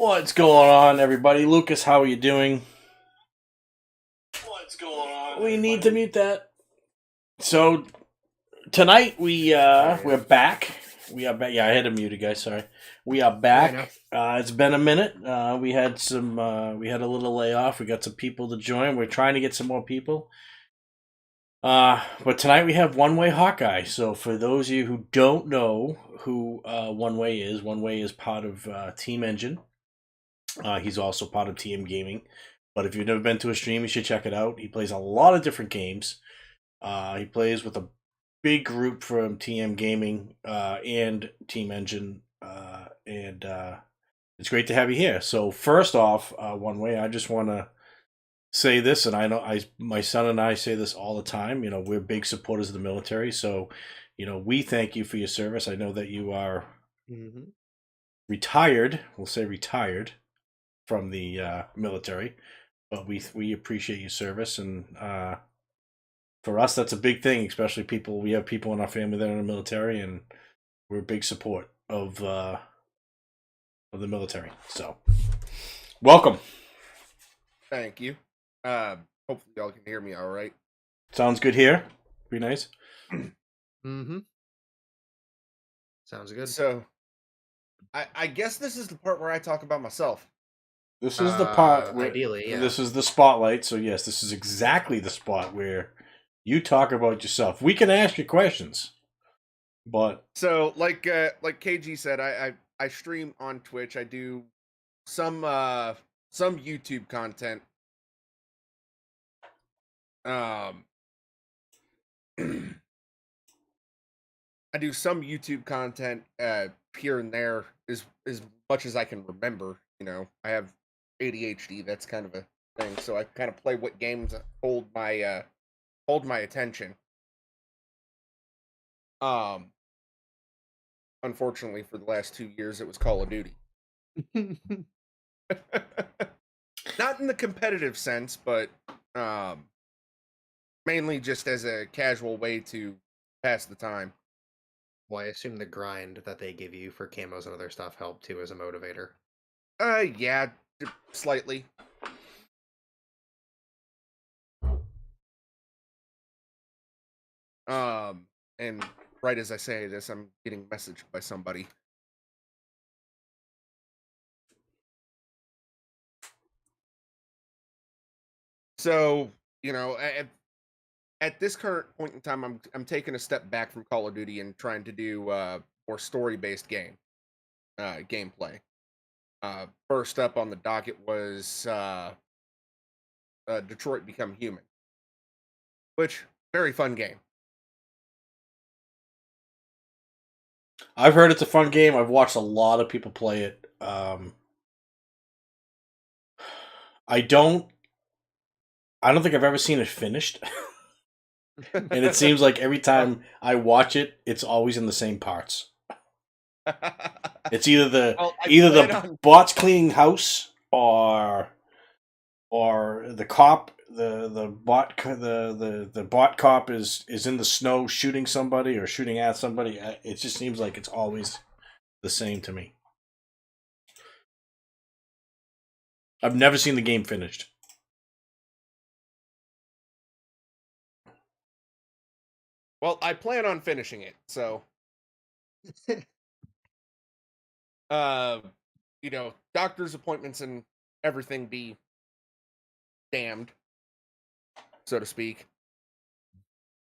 What's going on, everybody? Lucas, how are you doing? What's going on? We need to mute that. So tonight we're back. We are back. Yeah, I had to mute it, guys. Sorry. We are back. It's been a minute. We had a little layoff. We got some people to join. We're trying to get some more people. But tonight we have Onewayhawkeye. So for those of you who don't know who One Way is part of Team Engine. He's also part of TM Gaming. But if you've never been to a stream, you should check it out. He plays a lot of different games. He plays with a big group from TM Gaming and Team Engine. And it's great to have you here. So first off, One Way, I just want to say this, and I know my son and I say this all the time. You know, we're big supporters of the military. So, you know, we thank you for your service. I know that you are retired. We'll say retired from the military, but we appreciate your service, and for us that's a big thing, especially we have people in our family that are in the military, and we're a big support of the military. So welcome. Thank you. Hopefully y'all can hear me all right. Sounds good here. Be nice. Sounds good. So I guess this is the part where I talk about myself. This is the part where, ideally, yeah. This is the spotlight, so yes, this is exactly the spot where you talk about yourself. We can ask you questions, but so like KG said, I stream on Twitch. I do some YouTube content. I do some YouTube content here and there as much as I can remember. You know, I have ADHD. That's kind of a thing. So I kind of play what games hold my attention. Unfortunately, for the last 2 years, it was Call of Duty. Not in the competitive sense, but mainly just as a casual way to pass the time. Well, I assume the grind that they give you for camos and other stuff helped too as a motivator. Yeah, slightly. And right as I say this, I'm getting messaged by somebody. So, you know, at this current point in time, I'm taking a step back from Call of Duty and trying to do more story-based gameplay. First up on the docket was Detroit Become Human, which very fun game. I've heard it's a fun game. I've watched a lot of people play it. I don't think I've ever seen it finished. And it seems like every time I watch it, it's always in the same parts. It's either the bots cleaning house or the cop, the bot cop is in the snow shooting somebody or shooting at somebody. It just seems like it's always the same to me. I've never seen the game finished. Well, I plan on finishing it, so you know, doctor's appointments and everything be damned, so to speak.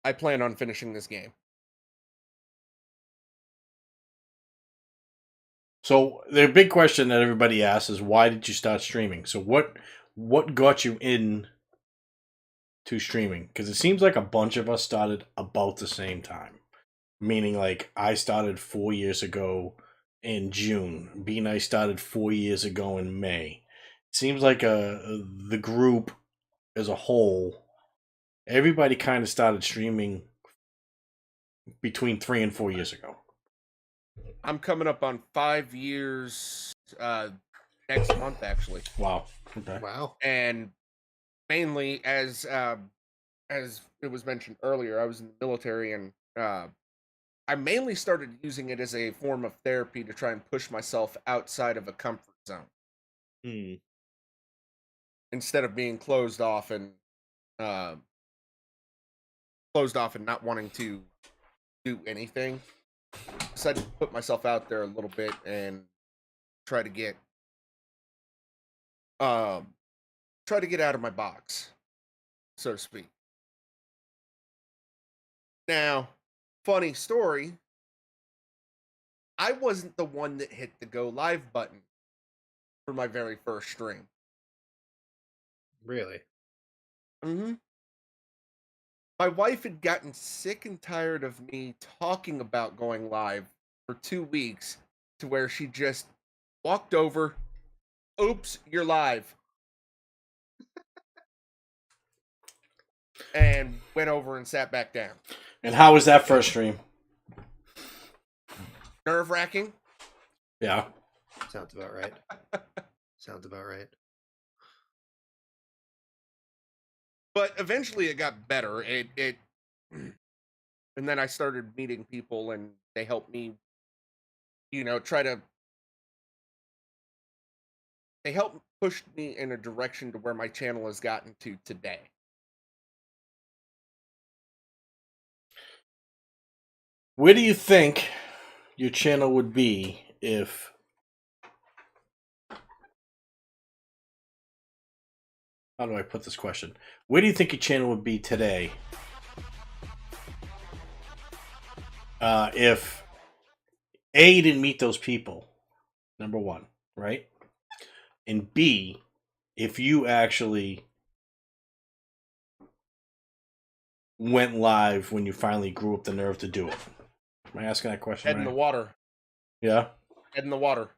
I plan on finishing this game. So the big question that everybody asks is, why did you start streaming? So what got you in to streaming? Because it seems like a bunch of us started about the same time. Meaning, like, I started 4 years ago in June. B Nice started 4 years ago in May. It seems like the group as a whole, everybody kind of started streaming between 3 and 4 years ago. I'm coming up on 5 years next month, actually. Wow. Okay. Wow. And mainly, as it was mentioned earlier, I was in the military, and I mainly started using it as a form of therapy to try and push myself outside of a comfort zone. Hmm. instead of being closed off and not wanting to do anything. Decided to put myself out there a little bit and try to get um out of my box, so to speak. Now, funny story, I wasn't the one that hit the go live button for my very first stream. Really? Mm-hmm. My wife had gotten sick and tired of me talking about going live for 2 weeks to where she just walked over, oops, you're live. And went over and sat back down. And how was that first stream? Nerve-wracking. Yeah. Sounds about right. Sounds about right. But eventually it got better. It and then I started meeting people and they helped me, they helped push me in a direction to where my channel has gotten to today. Where do you think your channel would be if how do I put this question? Where do you think your channel would be today if A, you didn't meet those people, number one, right? And B, if you actually went live when you finally grew up the nerve to do it? Am I asking that question Head in right? the water. Yeah? Head in the water.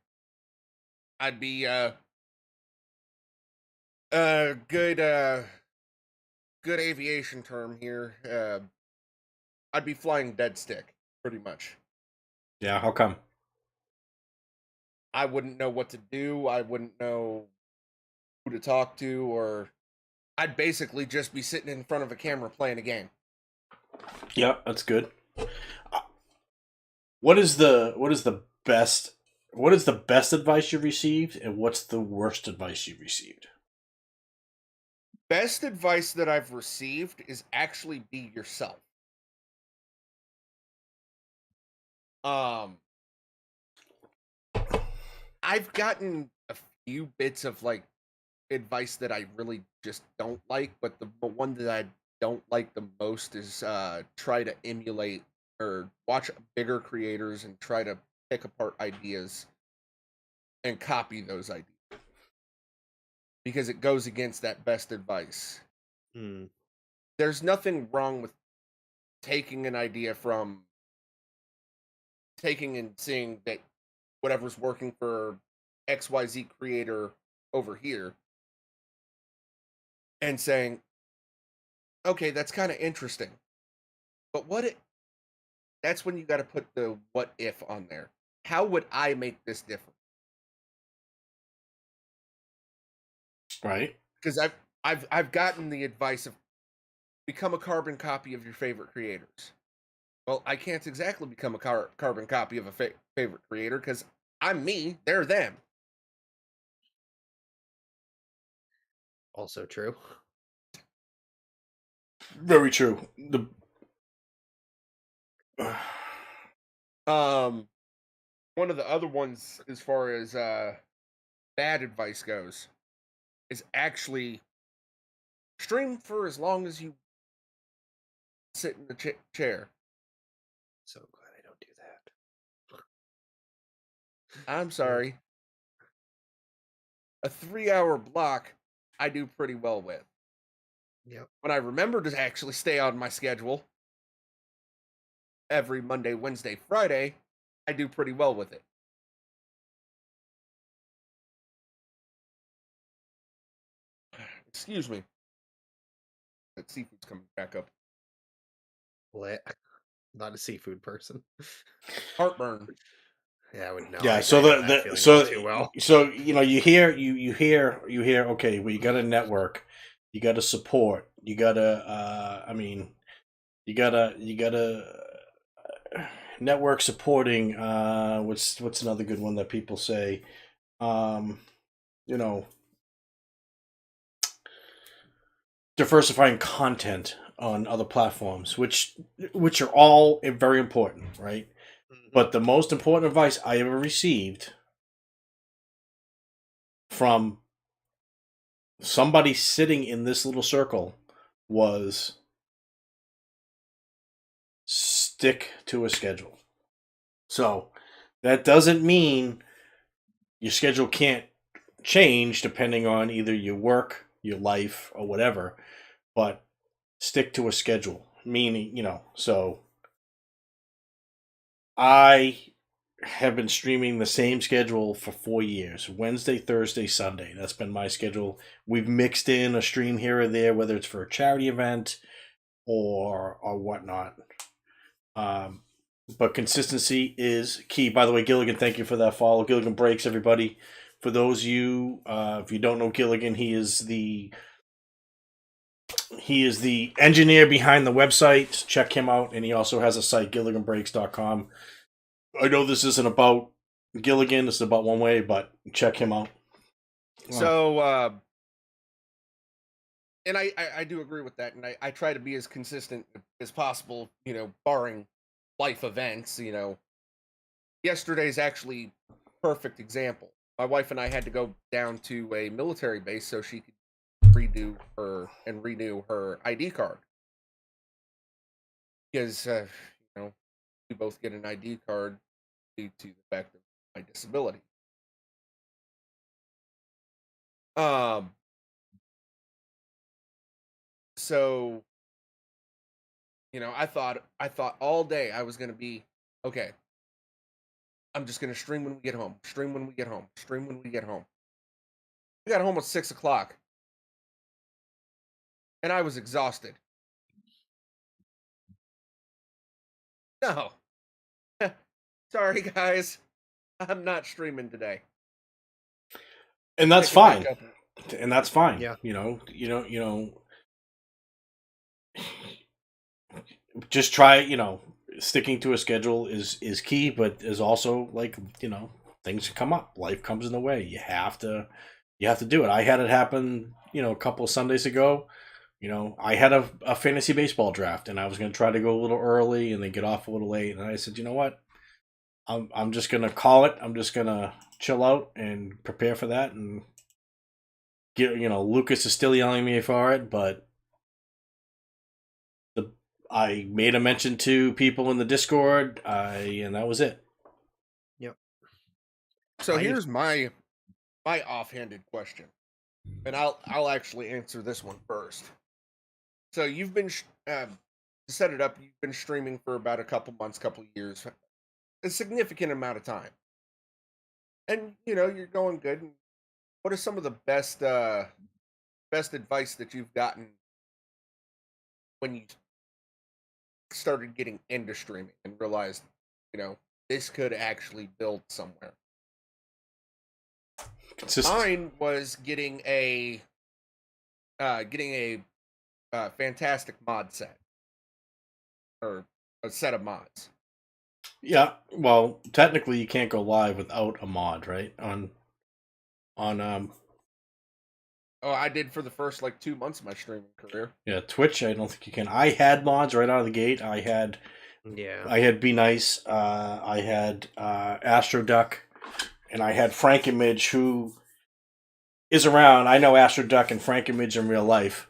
I'd be good aviation term here. I'd be flying dead stick, pretty much. Yeah, how come? I wouldn't know what to do. I wouldn't know who to talk to, or I'd basically just be sitting in front of a camera playing a game. Yeah, that's good. What is the best advice you've received, and what's the worst advice you've received? Best advice that I've received is actually be yourself. I've gotten a few bits of like advice that I really just don't like, but the one that I don't like the most is try to emulate or watch bigger creators and try to pick apart ideas and copy those ideas because it goes against that best advice. Hmm. There's nothing wrong with taking an idea from taking and seeing that whatever's working for XYZ creator over here and saying, okay, that's kind of interesting. But that's when you got to put the what if on there. How would I make this different? Right? Because I've gotten the advice of become a carbon copy of your favorite creators. Well, I can't exactly become a carbon copy of a favorite creator because I'm me, they're them. Also true. Very true. One of the other ones as far as bad advice goes is actually stream for as long as you sit in the chair. So glad I don't do that. I'm sorry. A 3-hour block I do pretty well with. Yep. When I remember to actually stay on my schedule every Monday, Wednesday, Friday, I do pretty well with it. Excuse me. That seafood's coming back up. What? Not a seafood person. Heartburn. Yeah, I would know. Yeah, I so know that feeling all too well. so you hear okay, well, you got a network, you got to support, you got to you got to network supporting what's another good one that people say you know, diversifying content on other platforms, which are all very important, right? Mhm. But the most important advice I ever received from somebody sitting in this little circle was stick to a schedule. So that doesn't mean your schedule can't change depending on either your work, your life, or whatever, but stick to a schedule. Meaning, so I have been streaming the same schedule for 4 years: Wednesday, Thursday, Sunday. That's been my schedule. We've mixed in a stream here or there, whether it's for a charity event or whatnot. But consistency is key. By the way, Gilligan, thank you for that follow. Gilligan Breaks, everybody. For those of you, if you don't know Gilligan, he is the engineer behind the website. Check him out, and he also has a site, GilliganBreaks.com. I know this isn't about Gilligan, this is about One Way, but check him out. So, and I do agree with that, and I try to be as consistent as possible, barring life events. Yesterday's actually perfect example. My wife and I had to go down to a military base so she could renew her ID card, because we both get an ID card due to the fact of my disability. So I thought all day I was gonna be okay. I'm just gonna stream when we get home. Stream when we get home. Stream when we get home. We got home at 6 o'clock, and I was exhausted. No, sorry guys, I'm not streaming today. And that's I can fine. wake up. And that's fine. Yeah. Just try, sticking to a schedule is key, but is also like, things come up. Life comes in the way. You have to do it. I had it happen, a couple of Sundays ago. I had a fantasy baseball draft, and I was going to try to go a little early and then get off a little late. And I said, you know what? I'm just going to call it. I'm just going to chill out and prepare for that. And Lucas is still yelling at me for it, but I made a mention to people in the Discord, and that was it. Yep. So here's my offhanded question, and I'll actually answer this one first. So you've been to set it up. You've been streaming for about a couple months, couple years, a significant amount of time, and you're going good. What are some of the best advice that you've gotten when you started getting into streaming and realized, this could actually build somewhere? Mine was getting a fantastic mod set, or a set of mods. Yeah, well, technically you can't go live without a mod, right? On Oh, I did for the first 2 months of my streaming career. yeah, Twitch, I don't think you can. I had mods right out of the gate. I had Be Nice, I had Astro Duck, and I had Frankenmidge, who is around. I know Astro Duck and Frankenmidge in real life.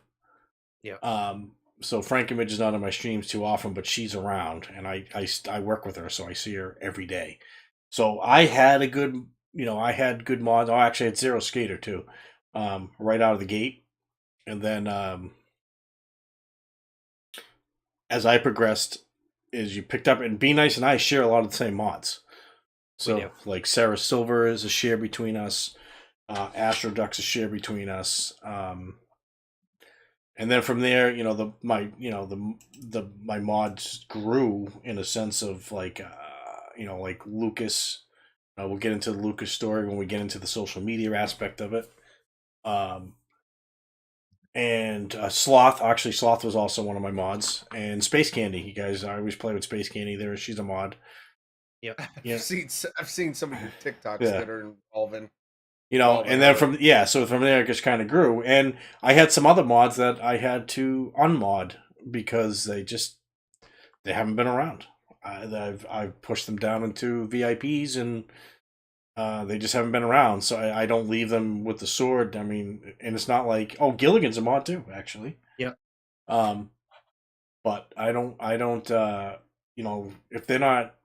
Yeah. So Frankenmidge is not on my streams too often, but she's around, and I work with her, so I see her every day. So I had a good, I had good mods. Oh, actually, I had Zero Skater too, right out of the gate, and then as I progressed, is you picked up, and Be Nice and I share a lot of the same mods. So like Sarah Silver is a share between us, Astro Duck's a share between us. And then from there, my mods grew in a sense of like Lucas. We'll get into the Lucas story when we get into the social media aspect of it. And Sloth, actually, Sloth was also one of my mods, and Space Candy. You guys, I always play with Space Candy. She's a mod. Yep. I've seen some of your TikToks that are involving. You know, All the and then way. so from there it just kind of grew. And I had some other mods that I had to unmod because they haven't been around. I've pushed them down into VIPs and they just haven't been around. So I don't leave them with the sword. I mean, and it's not like, oh, Gilligan's a mod too, actually. Yeah. Um, but I don't you know, if they're not,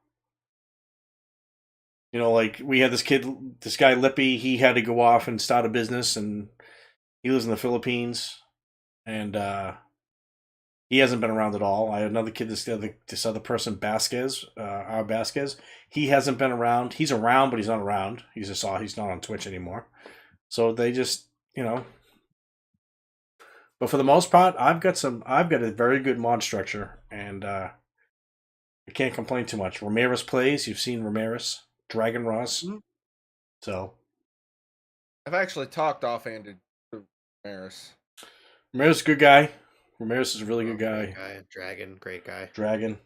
you know, like we had this guy Lippy, he had to go off and start a business, and he lives in the Philippines, and he hasn't been around at all. I had another kid, this other person, Vasquez, our Vasquez. He hasn't been around. He's around, but he's not around. He's not on Twitch anymore. So they just, you know. But for the most part, I've got a very good mod structure, and I can't complain too much. Ramirez plays. You've seen Ramirez, Dragon Ross. Mhm. So I've actually talked offhanded to Maris. Ramirez is a good guy. Ramirez is a really good Great guy. guy. Dragon, great guy. Dragon.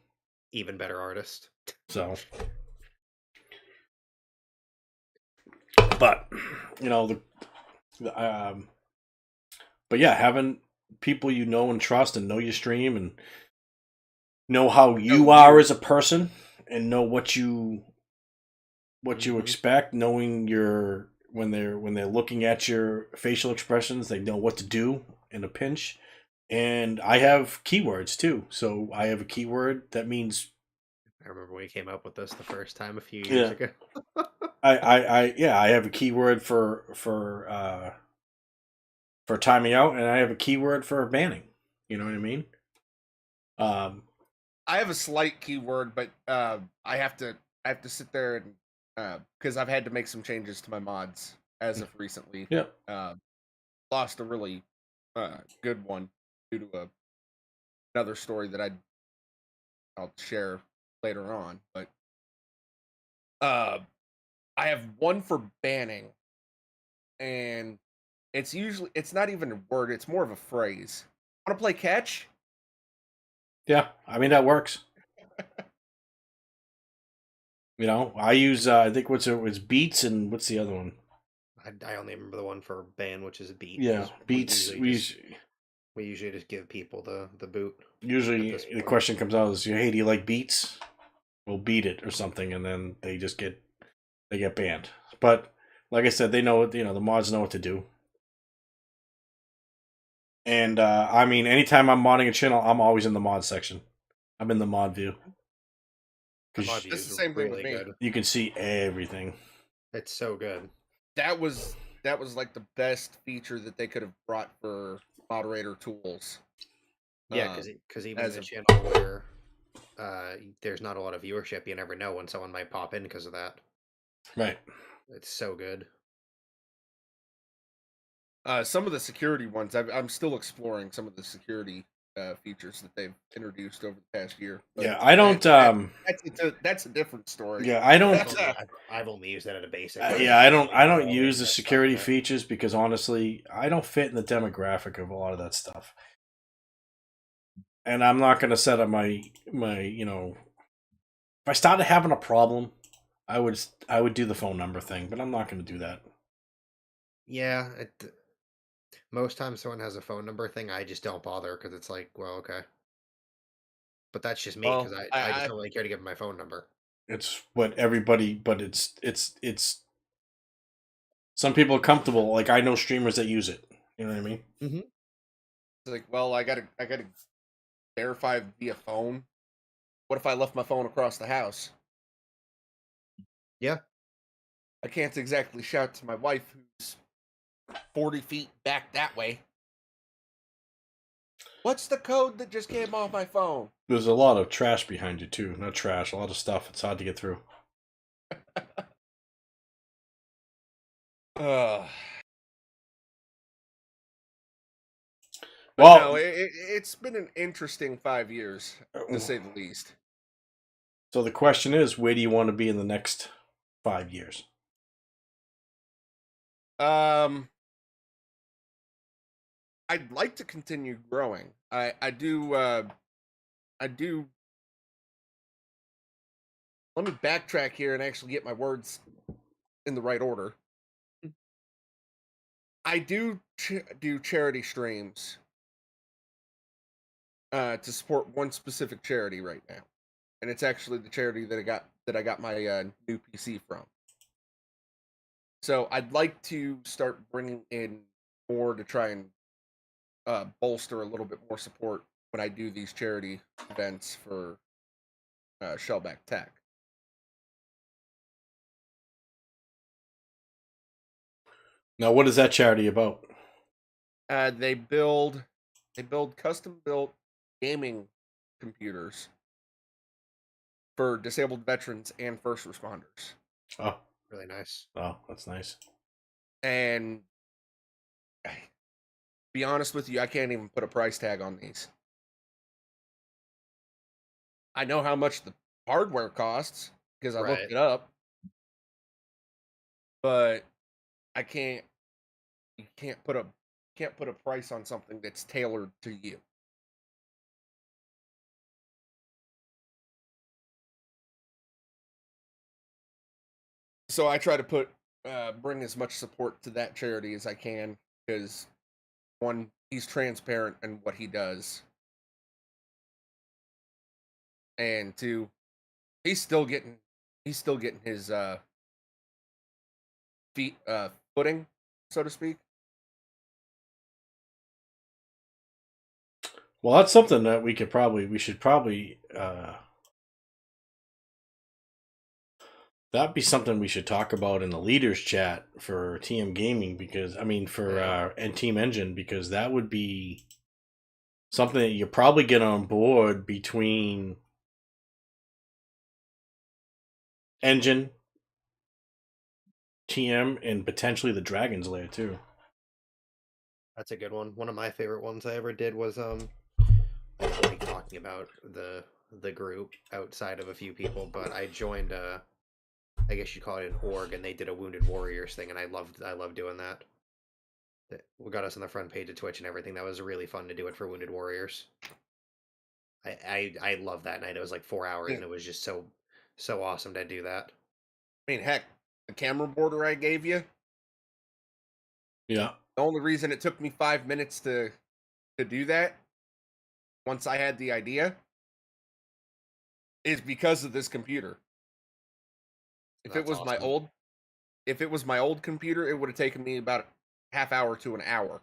Even better artist. So, but you know but yeah, having people you know and trust and know your stream and know how you are as a person and know what you expect, knowing your when they're looking at your facial expressions, they know what to do in a pinch. And I have keywords too. So I have a keyword that means I remember when we came up with this the first time a few years yeah. ago. I have a keyword for timing out, and I have a keyword for banning. You know what I mean? I have a slight keyword, but I have to sit there and because I've had to make some changes to my mods as of recently. Yeah. Lost a really good one due to another story that I'll share later on. But uh, I have one for banning, and it's not even a word; it's more of a phrase. Want to play catch? Yeah, I mean that works. You know, I use I think it's beats and what's the other one? I only remember the one for ban, which is beat. Yeah, We beats. usually just give people the boot. Usually At this the point. question comes out is, hey, do you like beats? We'll beat it or something, and then they get banned. But like I said, they know what, you know, the mods know what to do. And I mean, anytime I'm modding a channel, I'm always in the mod section. I'm in the mod view The mod because view It's the is same thing with really me. good. you can see everything. It's so good. That was like the best feature that they could have brought for moderator tools. Yeah, Uh, because even as in a a channel where there's not a lot of viewership, you never know when someone might pop in because of that. Right. It's so good. some of the security ones, I'm still exploring some of the security features that they've introduced over the past year. But Yeah, I don't. that's a different story. Yeah, I don't. I've only used that at a basic. Yeah, I don't. I don't All the use the in-depth stuff security in it. features because honestly, I don't fit in the demographic of a lot of that stuff. And I'm not going to set up my you know. If I started having a problem, I would do the phone number thing, but I'm not going to do that. Yeah, most times someone has a phone number thing, I just don't bother because it's like, well, okay. But that's just me because Well, I just don't really care to give them my phone number. It's what everybody, but it's some people are comfortable. Like I know streamers that use it. You know what I mean? Mm-hmm. it's like, well, I gotta verify via phone. What if I left my phone across the house? Yeah. I can't exactly shout to my wife who's 40 feet back that way. What's the code that just came off my phone? There's a lot of trash behind you too. Not trash, a lot of stuff. It's hard to get through. Uh, but Well, no, it's been an interesting 5 years, to say the least. so the question is, where do you want to be in the next 5 years? Um, I'd like to continue growing. I do. I do. Let me backtrack here and actually get my words in the right order. I do do charity streams to support one specific charity right now, and it's actually the charity that I got my new PC from. So I'd like to start bringing in more to try and bolster a little bit more support when I do these charity events for Shellback Tech. Now, what is that charity about? They build custom built gaming computers for disabled veterans and first responders. Oh, Really nice. oh, that's nice. And be honest with you, I can't even put a price tag on these. I know how much the hardware costs because I looked Right. it up, but I can't. You can't put a price on something that's tailored to you. So I try to bring as much support to that charity as I can because one, he's transparent in what he does, and two, he's still getting his feet footing, so to speak. Well, that's something that we should probably that'd be something we should talk about in the leaders chat for TM Gaming because I mean for and Team Engine because that would be something that you probably get on board between Engine, TM, and potentially the Dragon's Lair too. That's a good one. One of my favorite ones I ever did was I don't like talking about the group outside of a few people, but I joined I guess you call it an org, and they did a Wounded Warriors thing, and I loved doing that. We got us on the front page of Twitch and everything. That was really fun to do it for Wounded Warriors. I love that night. It was like 4 hours, Yeah. and it was just so awesome to do that. I mean, heck, the camera border I gave you. Yeah. The only reason it took me 5 minutes to do that, once I had the idea, is because of this computer. If it That's was my awesome. old computer, it would have taken me about a half hour to an hour.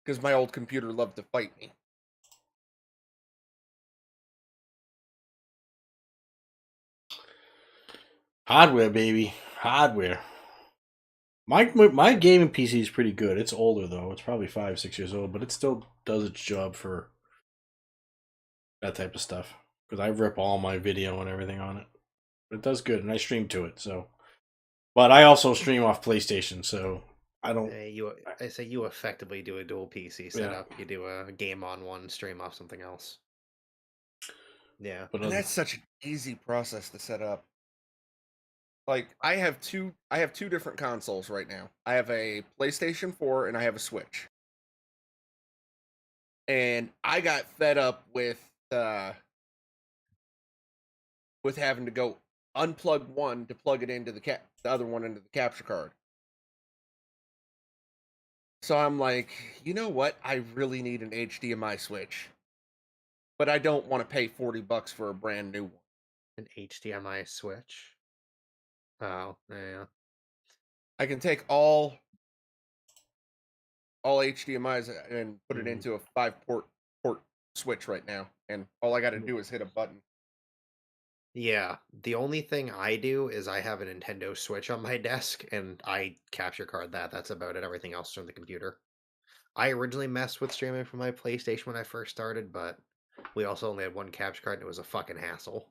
Because my old computer loved to fight me. Hardware, baby. Hardware. My gaming PC is pretty good. It's older though. It's probably 5, 6 years old, but it still does its job for that type of stuff. Because I rip all my video and everything on it. But it does good, and I stream to it. So, but I also stream off PlayStation, so I don't. I say you effectively do a dual PC setup. You do a game on one, stream off something else. Yeah, But And that's such an easy process to set up. Like I have two different consoles right now. I have a PlayStation 4 and I have a Switch. And I got fed up with having to go unplug one to plug it into the other one into the capture card. So I'm like, you know what? I really need an HDMI switch. But I don't want to pay $40 for a brand new one. an HDMI switch. Oh, yeah. I can take all HDMIs and put it Mhm. into a 5-port switch right now, and all I got to do is hit a button. Yeah, the only thing I do is I have a Nintendo Switch on my desk, and I capture card that. That's about it. Everything else is on the computer. I originally messed with streaming from my PlayStation when I first started, but we also only had one capture card, and it was a fucking hassle.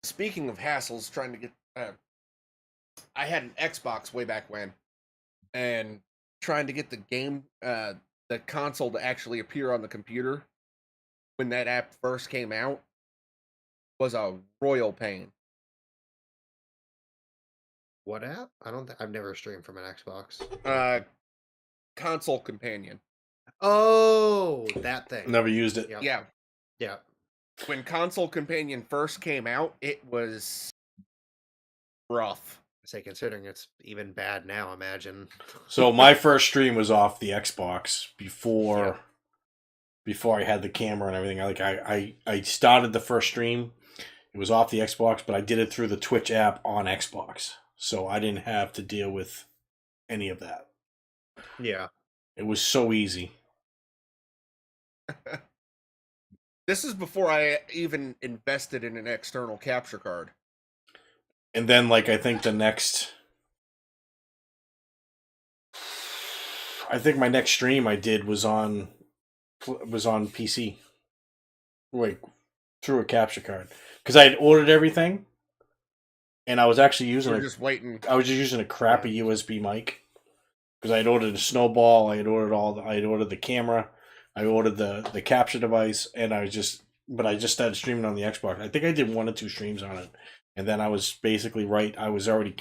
Speaking of hassles, trying to get, I had an Xbox way back when, and trying to get the console to actually appear on the computer when that app first came out was a royal pain. What app? I've never streamed from an Xbox. Console Companion. Oh, that thing. never used it. Yep. Yeah, Yeah. when Console Companion first came out, it was rough. Say, considering it's even bad now, imagine. So my first stream was off the Xbox before I had the camera and everything. I started the first stream. It was off the Xbox, but I did it through the Twitch app on Xbox. So I didn't have to deal with any of that. Yeah. It was so easy. This is before I even invested in an external capture card. And then, like, I think my next stream I did was on PC, like through a capture card, because I had ordered everything, and I was actually using Just waiting. I was just using a crappy USB mic, because I had ordered a snowball, I had ordered the camera, I ordered the capture device, and I just started streaming on the Xbox. I think I did 1 or 2 streams on it, and then I was basically I was already,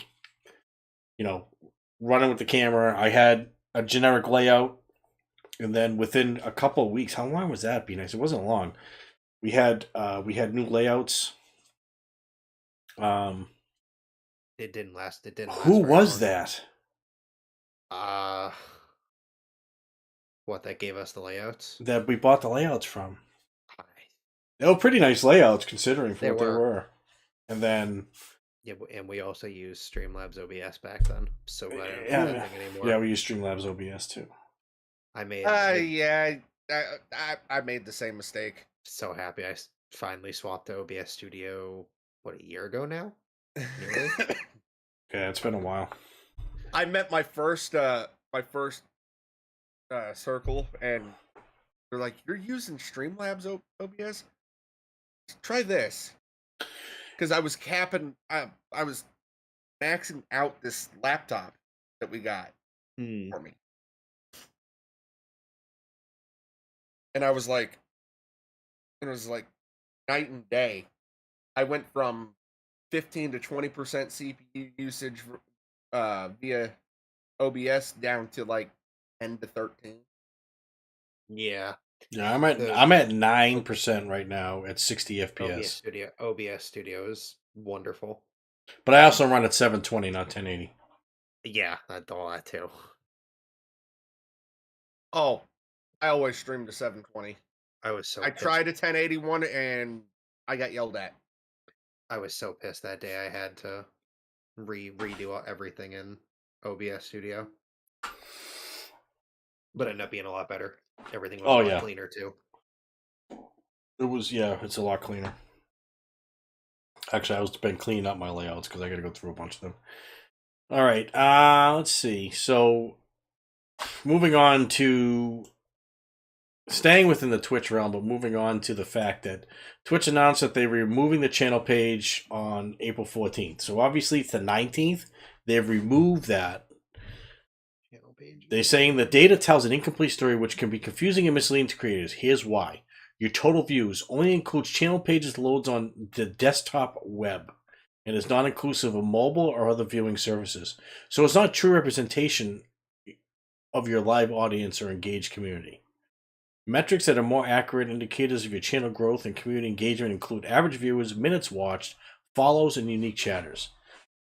running with the camera. I had a generic layout, and then within a couple of weeks, how long was that, Be Nice? It wasn't long. We had new layouts. It didn't last. It didn't. Who last very was long. that? What that gave us the layouts? That we bought the layouts from. They were pretty nice layouts considering for what they were. And then yeah, and we also used Streamlabs OBS back then, so I don't do that thing anymore. Yeah, we use Streamlabs OBS too. I made. I made the same mistake. So happy I finally swapped to OBS Studio. What, a year ago now? Nearly? Yeah, it's been a while. I met my first circle, and they're like, "You're using Streamlabs OBS? Try this." Because I was capping, I was maxing out this laptop that we got for me, and I was like, it was like night and day. I went from 15 to 20% CPU usage via OBS down to like 10 to 13. Yeah. Yeah, I'm at 9% right now at 60 FPS. OBS Studio is wonderful. But I also run at 720, not 1080. Yeah, I do all that too. Oh, I always stream to 720. I tried a 1081 and I got yelled at. I was so pissed that day I had to redo everything in OBS Studio. But it ended up being a lot better. Everything was a lot cleaner too. It was, it's a lot cleaner. Actually, I've been cleaning up my layouts because I got to go through a bunch of them. All right, let's see. So, moving on to staying within the Twitch realm, but moving on to the fact that Twitch announced that they're removing the channel page on April 14th. So obviously it's the 19th. They've removed that. Channel page. They're saying the data tells an incomplete story which can be confusing and misleading to creators. Here's why. Your total views only includes channel pages loads on the desktop web and is not inclusive of mobile or other viewing services. So it's not true representation of your live audience or engaged community. Metrics that are more accurate indicators of your channel growth and community engagement include average viewers, minutes watched, follows, and unique chatters.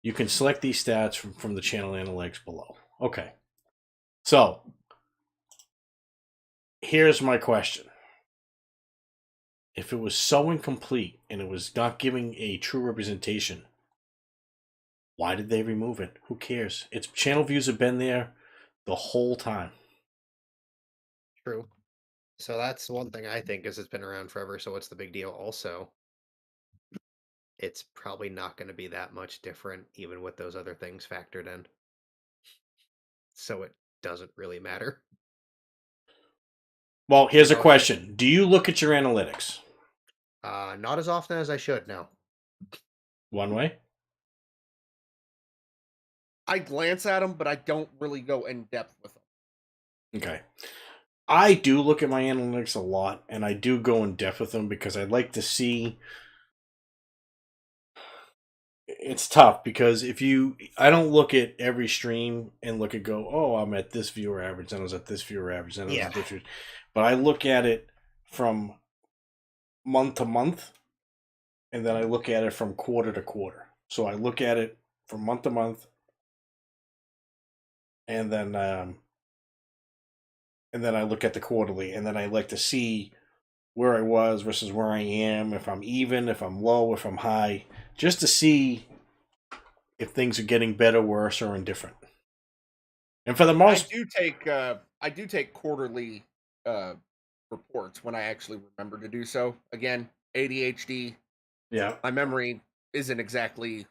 You can select these stats from the channel analytics below. Okay. So, here's my question. If it was so incomplete and it was not giving a true representation, why did they remove it? Who cares? Its channel views have been there the whole time. True. So that's one thing I think is it's been around forever, so what's the big deal? Also, it's probably not going to be that much different even with those other things factored in. So it doesn't really matter. Well, here's a question. Do you look at your analytics? Not as often as I should, no. One way? I glance at them, but I don't really go in depth with them. Okay. I do look at my analytics a lot, and I do go in depth with them because I'd like to see. It's tough because I don't look at every stream and oh, I'm at this viewer average, then I was at this viewer average, then I was at this viewer. But I look at it from month to month, and then I look at it from quarter to quarter. So I look at it from month to month, and then I look at the quarterly, and then I like to see where I was versus where I am, if I'm even, if I'm low, if I'm high, just to see if things are getting better, worse, or indifferent. And for the most, I do take quarterly reports when I actually remember to do so. Again, ADHD, yeah, my memory isn't exactly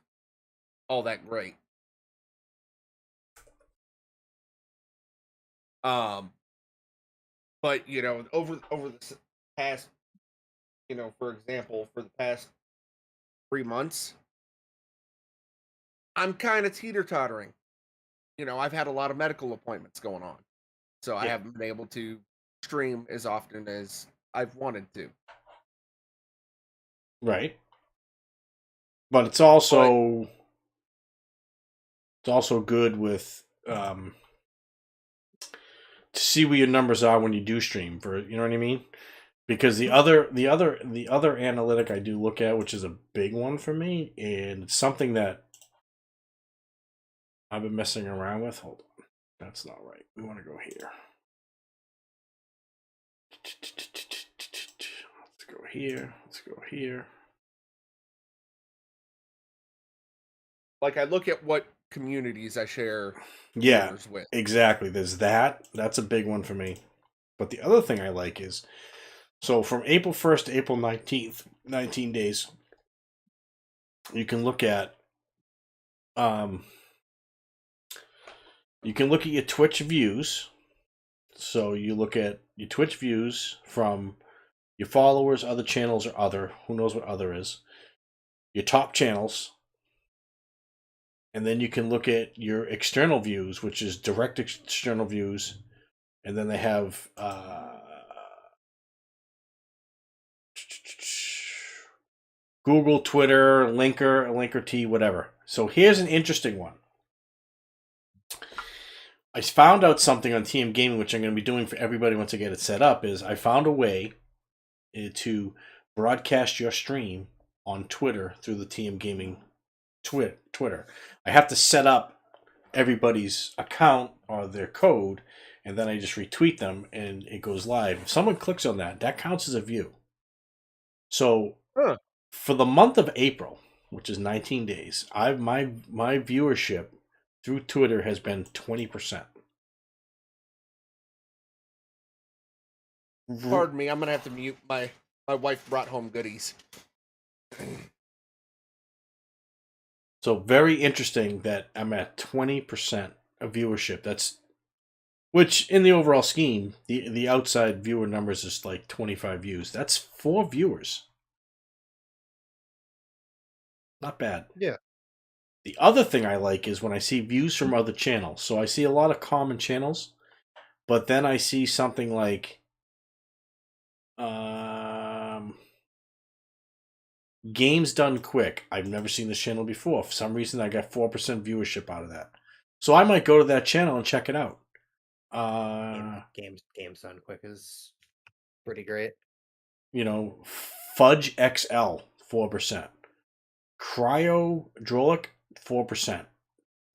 all that great. Um, but over the past, for example, for the past 3 months, I'm kind of teeter tottering. I've had a lot of medical appointments going on, so I yeah, haven't been able to stream as often as I've wanted to. right. But But it's also good with to see where your numbers are when you do stream. For you know what I mean? Because the other analytic I do look at, which is a big one for me, and it's something that I've been messing around with. Hold on, that's not right. We want to go here. Let's go here. Let's go here. like I look at what communities I share Yeah, viewers with. exactly. There's that. That's a big one for me. But the other thing I like is so from April 1st to April 19th, 19 days, you can look at um you can look at your Twitch views. So you look at your Twitch views from your followers, other channels, or other. Who knows what other is? Your top channels. And then you can look at your external views, which is direct external views. And then they have Google, Twitter, Linker T, whatever. So here's an interesting one. I found out something on TM Gaming, which I'm going to be doing for everybody once I get it set up, is I found a way to broadcast your stream on Twitter through the TM Gaming Twitter. I have to set up everybody's account or their code, and then I just retweet them, and it goes live. If someone clicks on that, that counts as a view. So Huh. for the month of April, which is 19 days, my viewership through Twitter has been 20%. Pardon me, I'm gonna have to mute. My wife brought home goodies. So very interesting that I'm at 20% of viewership. That's which in the overall scheme, the outside viewer numbers is like 25 views. That's 4 viewers. Not bad. Yeah. The other thing I like is when I see views from other channels. So I see a lot of common channels, but then I see something like Games Done Quick. I've never seen this channel before. For some reason, I got 4% viewership out of that. So I might go to that channel and check it out. Games Done Quick is pretty great. Fudge XL, 4%. Cryo Drolic, 4%.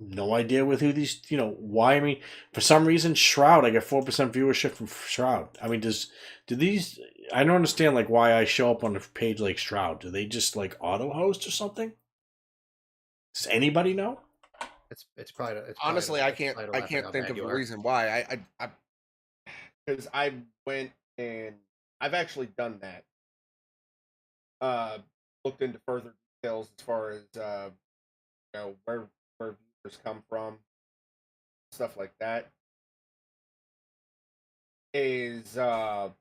No idea with who these, why. I mean, for some reason, Shroud, I get 4% viewership from Shroud. I mean, I don't understand, like, why I show up on a page like Shroud. Do they just, like, auto-host or something? Does anybody know? It's probably Honestly, I can't think of a reason why. I because I went and I've actually done that. Looked into further details as far as where viewers come from, stuff like that. That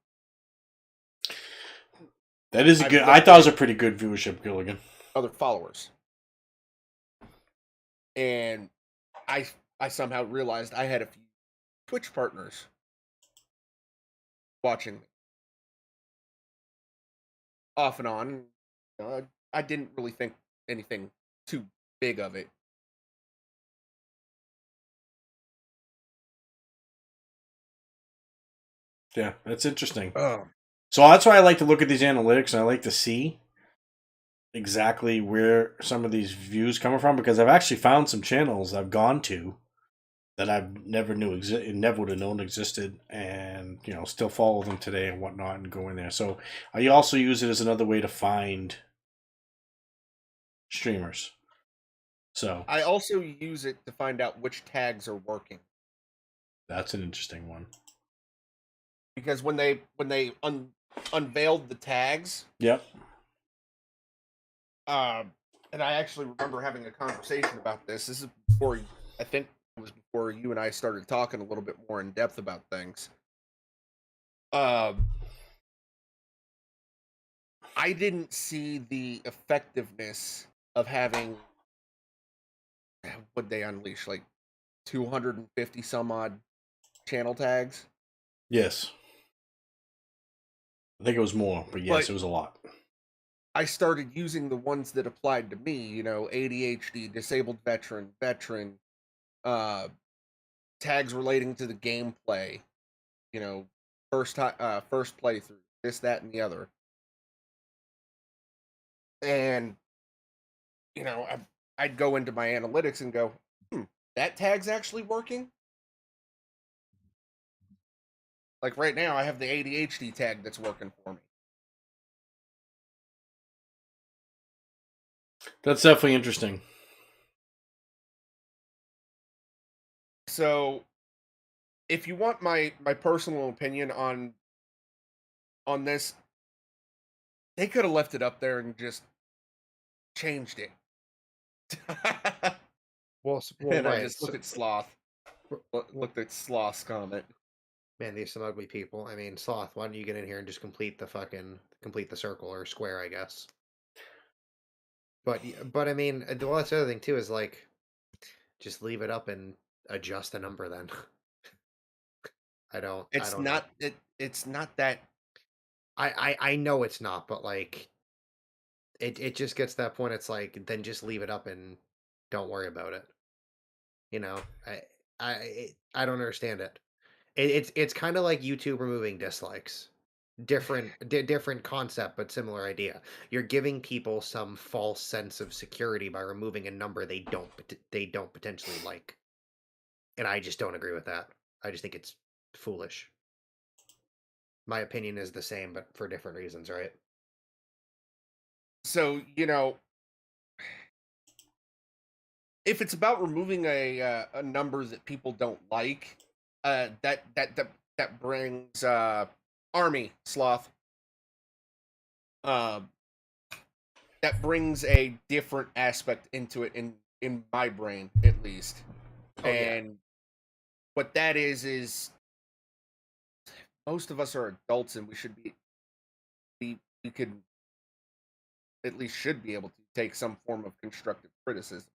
is a good. I thought it was a pretty good viewership, Gilligan. Other followers, and I somehow realized I had a few Twitch partners watching me off and on. I didn't really think anything too big of it. Yeah, that's interesting. Oh. So that's why I like to look at these analytics, and I like to see exactly where some of these views coming from, because I've actually found some channels I've gone to that I've never would have known existed, and still follow them today and whatnot, and go in there. So I also use it as another way to find streamers. So I also use it to find out which tags are working. that's an interesting one. Because when they unveiled the tags, Yep. and I actually remember having a conversation about this. This is before, I think it was before you and I started talking a little bit more in depth about things. I didn't see the effectiveness of having, would they unleash like 250 some odd channel tags? Yes. I think it was more, but yes, But it was a lot. I started using the ones that applied to me, ADHD, disabled veteran, uh, tags relating to the gameplay, you know, first playthrough, this, that, and the other. And, I'd go into my analytics and go, that tag's actually working? Like right now, I have the ADHD tag that's working for me. That's definitely interesting. So, if you want my personal opinion on this, they could have left it up there and just changed it. Well, And I right. just looked at Sloth. Looked at Sloth's comment. Man, these some ugly people. I mean, Sloth, why don't you get in here and just complete the circle or square, I guess. But I mean, well, that's the other thing too is like, just leave it up and adjust the number then. I It's don't know. not it's not that. I know it's not, but like, it just gets to that point. It's like, then just leave it up and don't worry about it. You know, I don't understand it. It's kind of like YouTube removing dislikes. Different concept, but similar idea. You're giving people some false sense of security by removing a number they don't potentially like, and I just don't agree with that. I just think it's foolish. My opinion is the same, but for different reasons, right? So, if it's about removing a number that people don't like, that brings Army Sloth. Uh, that brings a different aspect into it in my brain, at least. Oh yeah. And what that is most of us are adults, and we should we could at least should be able to take some form of constructive criticism.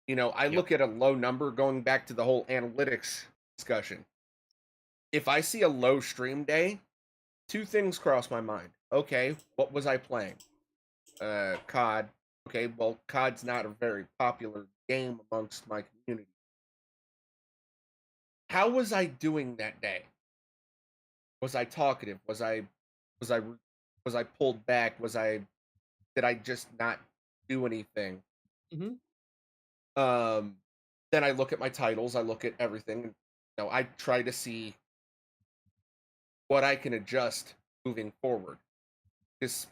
I Yep. look at a low number, going back to the whole analytics discussion. If I see a low stream day, two things cross my mind. Okay, what was I playing? COD. Okay, well, COD's not a very popular game amongst my community. How was I doing that day? Was I talkative? Was I was I pulled back? Did I just not do anything? Hmm. Um, then I look at my titles, I look at everything, and I try to see what I can adjust moving forward. Because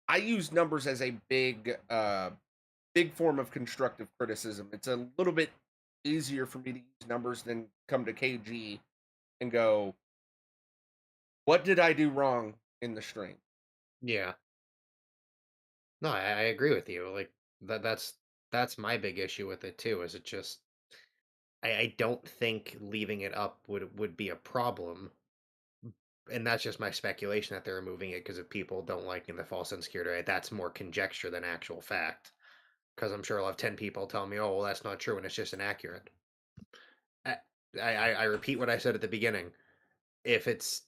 I use numbers as a big form of constructive criticism. It's a little bit easier for me to use numbers than come to KG and go, what did I do wrong in the stream? Yeah. No, I agree with you. Like that's my big issue with it too. Is it just I don't think leaving it up would be a problem, and that's just my speculation that they're removing it because if people don't like the false insecurity, right? That's more conjecture than actual fact. Because I'm sure I'll have 10 people tell me, "Oh, well, that's not true," and it's just inaccurate. I, I repeat what I said at the beginning. If it's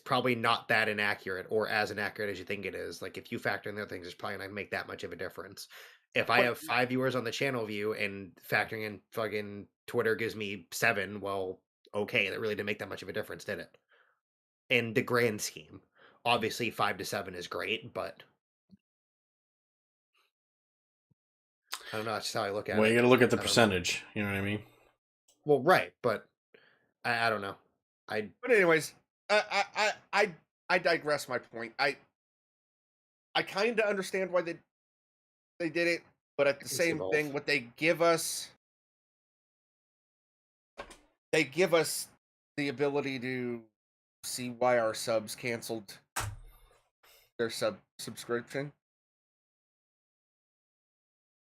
probably not that inaccurate or as inaccurate as you think it is. Like if you factor in the other things, it's probably not make that much of a difference. If I But have 5 viewers on the channel view and factoring in fucking Twitter gives me 7, well, okay, that really didn't make that much of a difference, did it? In the grand scheme, obviously 5 to 7 is great, but I don't know. That's just how I look at Well, it. you got to look at the I don't know. percentage. You know what I mean? Well, right, but I don't know. But anyways, I digress. My point. I kind of understand why they did it, but at the can see same both. thing, what they give us the ability to see why our subs canceled their subscription.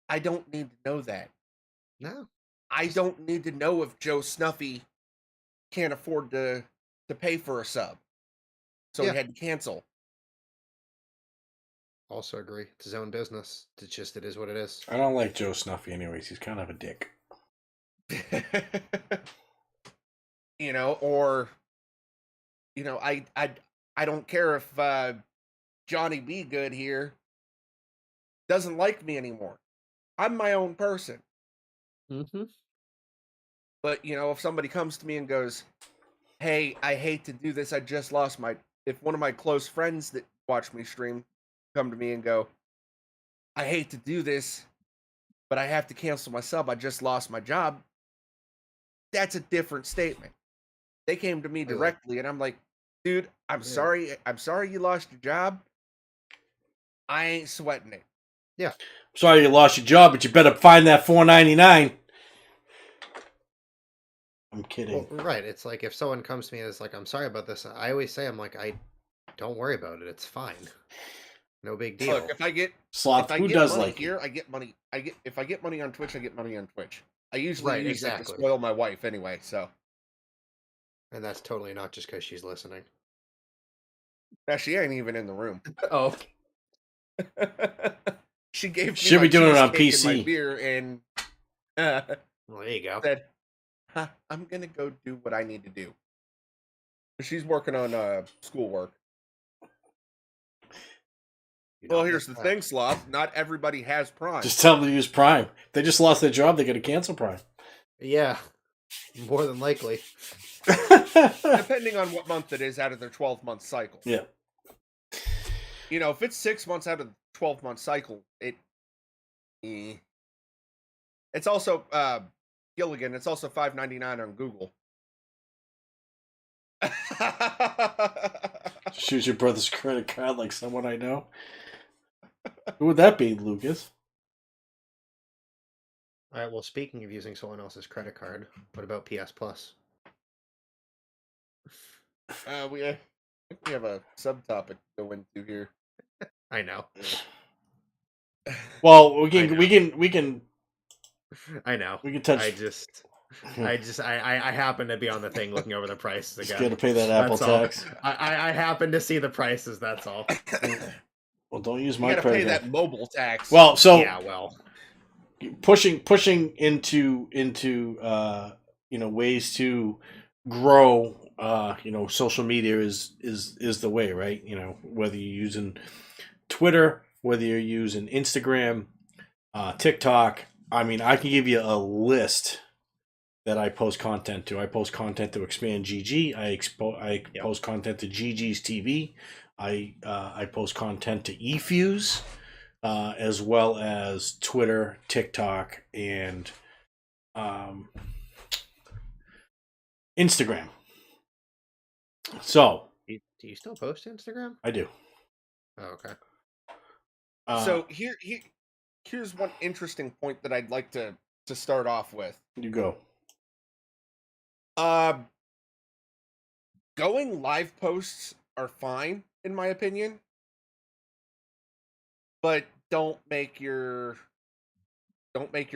I don't need to know that. No. I don't need to know if Joe Snuffy can't afford to pay for a sub, so Yeah. he had to cancel. Also agree. It's his own business. It's just it is what it is. I don't like Joe Snuffy, anyways. He's kind of a dick. You know, or you know, I don't care if Johnny B. Good here doesn't like me anymore. I'm my own person. Mm-hmm. But you know, if somebody comes to me and goes, "Hey, I hate to do this. I just lost my." If one of my close friends that watch me stream come to me and go, "I hate to do this, but I have to cancel my sub. I just lost my job." That's a different statement. They came to me directly, and I'm like, "Dude, I'm sorry. I'm sorry you lost your job. I ain't sweating it." Yeah. Sorry you lost your job, but you better find that $4.99. I'm kidding. Well, right. It's like if someone comes to me and is like, "I'm sorry about this," I always say, "I'm like, I don't worry about it. It's fine. No big deal." Look, if I get Sloth, who get does money like here, you? I get money. If I get money on Twitch, I get money on Twitch. I usually Right, use that to exactly. spoil my wife anyway. So And that's totally not just because she's listening. now she ain't even in the room. Oh. She gave me She'll my be doing it on cheesecake and my PC. beer and Well, there you go. said, I'm gonna go do what I need to do. She's working on schoolwork. Well, here's the thing, Sloth. Not everybody has Prime. Just tell them to use Prime. If they just lost their job, they got to cancel Prime. Yeah. More than likely. Depending on what month it is out of their 12-month cycle. Yeah. You know, if it's 6 months out of the 12-month cycle, it's also Gilligan. It's also $5.99 on Google. Just use your brother's credit card like someone I know. Who would that be, Lucas? All right. Well, speaking of using someone else's credit card, what about PS Plus? We have a subtopic to go into here. I know. Well, we can I know. touch. I happen to be on the thing looking over the prices Just again. got to pay that Apple That's all. tax. I happen to see the prices. That's all. Well, don't use You my gotta credit pay card. that mobile tax. Well, so Yeah. Well. pushing into ways to grow social media is the way, right? Whether you're using Twitter, whether you're using Instagram, TikTok. I mean, I can give you a list that I post content to. I post content to Expand GG. I post content to GG's TV. I post content to eFuse, as well as Twitter, TikTok, and Instagram. So, Do you still post to Instagram? I do. Oh, okay. So here's one interesting point that I'd like to start off with. You go. Going live posts are fine, in my opinion, but don't make your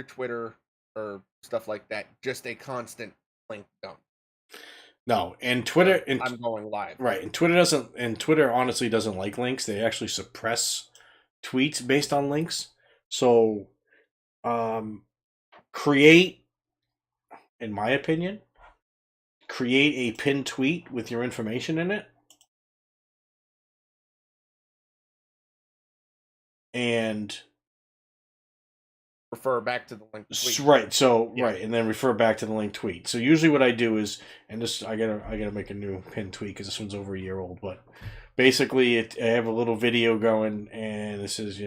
Twitter or stuff like that just a constant link dump. No, and Twitter, I'm going live. Right, and Twitter honestly doesn't like links. They actually suppress tweets based on links. So, create, in my opinion, create a pinned tweet with your information in it, and refer back to the link tweet. Right. So right, and then refer back to the link tweet. So usually what I do is, and this I gotta make a new pinned tweet because this one's over a year old. But basically, I have a little video going, and this is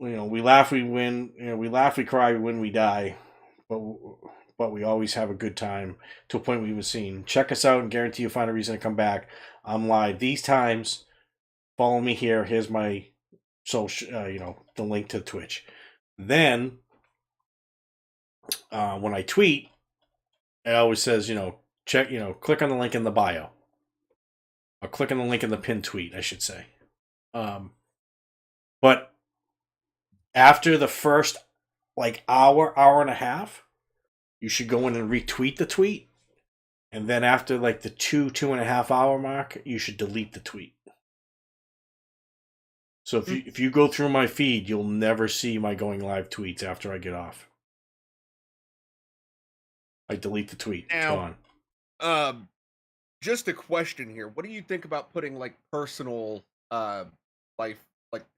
we laugh, we win. We laugh, we cry, we win, we die. But we always have a good time to a point we was seen. Check us out and guarantee you'll find a reason to come back. I'm live these times. Follow me here. Here's my social, the link to Twitch. Then, when I tweet, it always says, check, click on the link in the bio. Or click on the link in the pinned tweet, I should say. But after the first hour and a half, you should go in and retweet the tweet. And then after the 2.5 hour mark, you should delete the tweet. So if you go through my feed, you'll never see my going live tweets after I get off. I delete the tweet. Now, It's gone. Just a question here. What do you think about putting personal life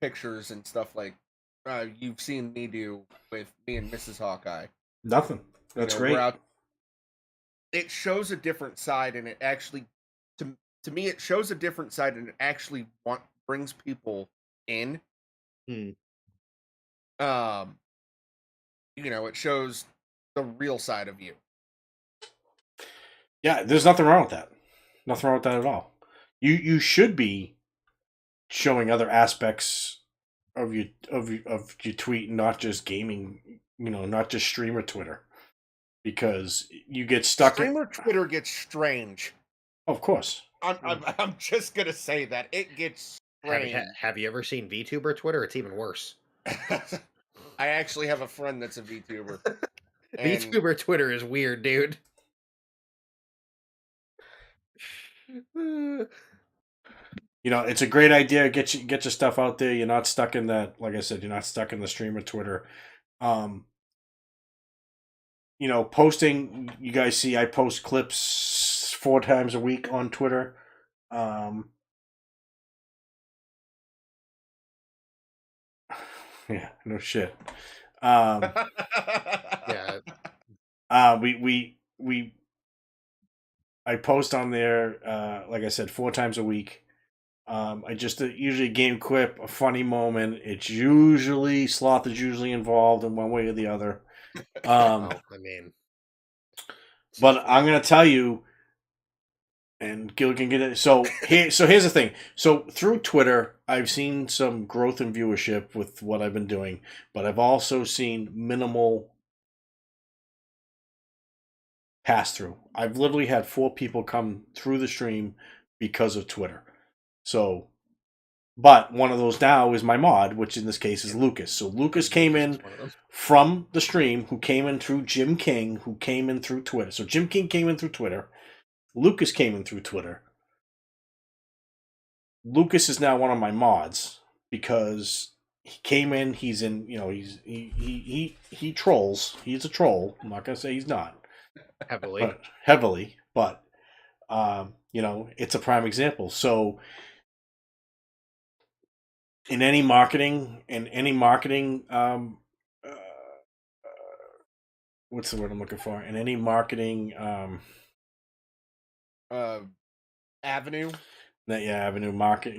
pictures and stuff you've seen me do with me and Mrs. Hawkeye? Nothing. That's great. It shows a different side, and it actually, to me, it shows a different side, and it actually brings people in. It shows the real side of you. Yeah, there's nothing wrong with that. Nothing wrong with that at all. You should be showing other aspects of your tweet, not just gaming. Not just streamer Twitter, because you get stuck. Streamer Twitter gets strange. Of course. I'm just gonna say that it gets strange. Have you ever seen VTuber Twitter? It's even worse. I actually have a friend that's a VTuber. VTuber Twitter is weird, dude. It's a great idea. Get your stuff out there. You're not stuck in that. Like I said, you're not stuck in the streamer Twitter. Posting. You guys see, I post clips 4 times a week on Twitter. Yeah, no shit. Yeah. I post on there, like I said, 4 times a week. I just usually game quip, a funny moment. It's usually Sloth is usually involved in one way or the other. I mean, but I'm gonna tell you, and Gil can get it. So here's the thing. So through Twitter, I've seen some growth in viewership with what I've been doing, but I've also seen minimal pass through. I've literally had 4 people come through the stream because of Twitter. So, but one of those now is my mod, which in this case is Lucas. So Lucas came in from the stream, who came in through Jim King, who came in through Twitter. So Jim King came in through Twitter. Lucas came in through Twitter. Lucas is now one of my mods because he came in. He's in. He trolls. He's a troll. I'm not gonna say he's not. Heavily, but it's a prime example. So in any marketing, what's the word I'm looking for? In any marketing avenue. Avenue market,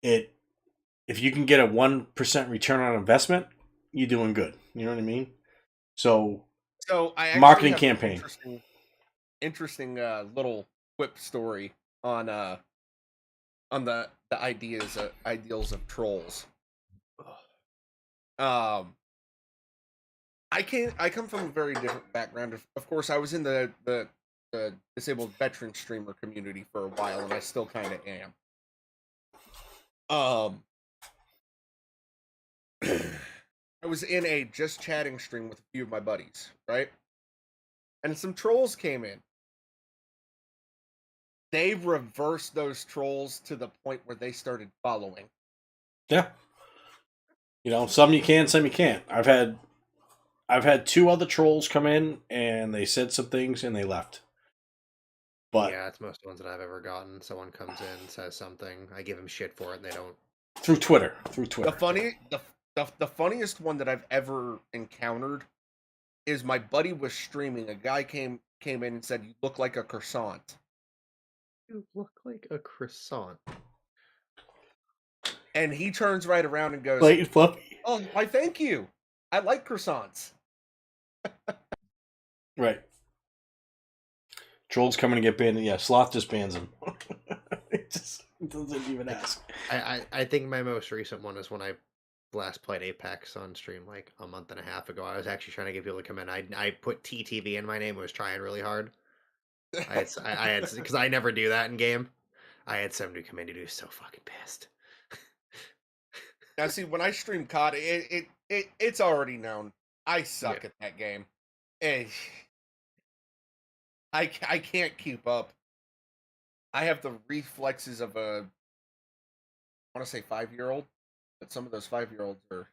if you can get a 1% return on investment, you're doing good. You know what I mean? So I actually marketing have campaign. Interesting little quip story on the ideals of trolls. I come from a very different background. Of course, I was in the disabled veteran streamer community for a while, and I still kind of am. I was in a just chatting stream with a few of my buddies, right? And some trolls came in. They reversed those trolls to the point where they started following. Yeah. Some you can, some you can't. I've had 2 other trolls come in and they said some things and they left. But yeah, it's most of the ones that I've ever gotten. Someone comes in, says something, I give them shit for it, and they don't. Through Twitter. The funniest one that I've ever encountered is my buddy was streaming. A guy came in and said, "You look like a croissant." You look like a croissant. And he turns right around and goes, Light and fluffy. "Oh, why, thank you. I like croissants." Right. Troll's coming to get banned. Yeah, Sloth just bans him. It just doesn't even ask. I think my most recent one is when I last played Apex on stream like a month and a half ago. I was actually trying to get people to come in. I put TTV in my name. Was trying really hard. I had because I never do that in game. I had somebody come in to do so fucking pissed. Now, see, when I stream COD, it's already known. I suck at that game. I can't keep up. I have the reflexes of a, I want to say 5-year-old, but some of those 5-year-olds are.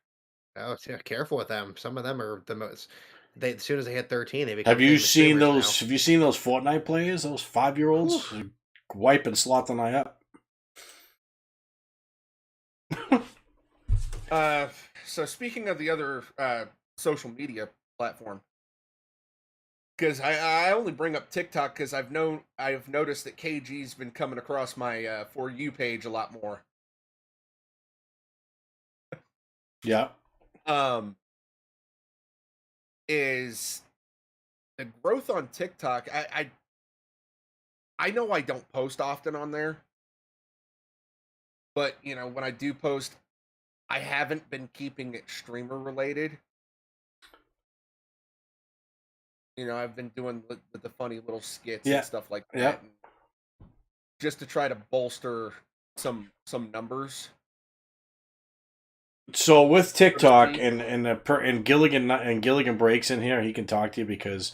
Oh, yeah, careful with them. Some of them are the most. They as soon as they hit 13, they become. Have you famous seen streamers those? now. Have you seen those Fortnite players? Those 5-year-olds wiping Sloth and I up. So speaking of the other social media platform, because I only bring up TikTok because I've noticed that KG's been coming across my For You page a lot more. Yeah. Is the growth on TikTok? I know I don't post often on there, but you know when I do post, I haven't been keeping it streamer related. You know, I've been doing the funny little skits and stuff like that, just to try to bolster some numbers. So with TikTok and Gilligan breaks in here, he can talk to you because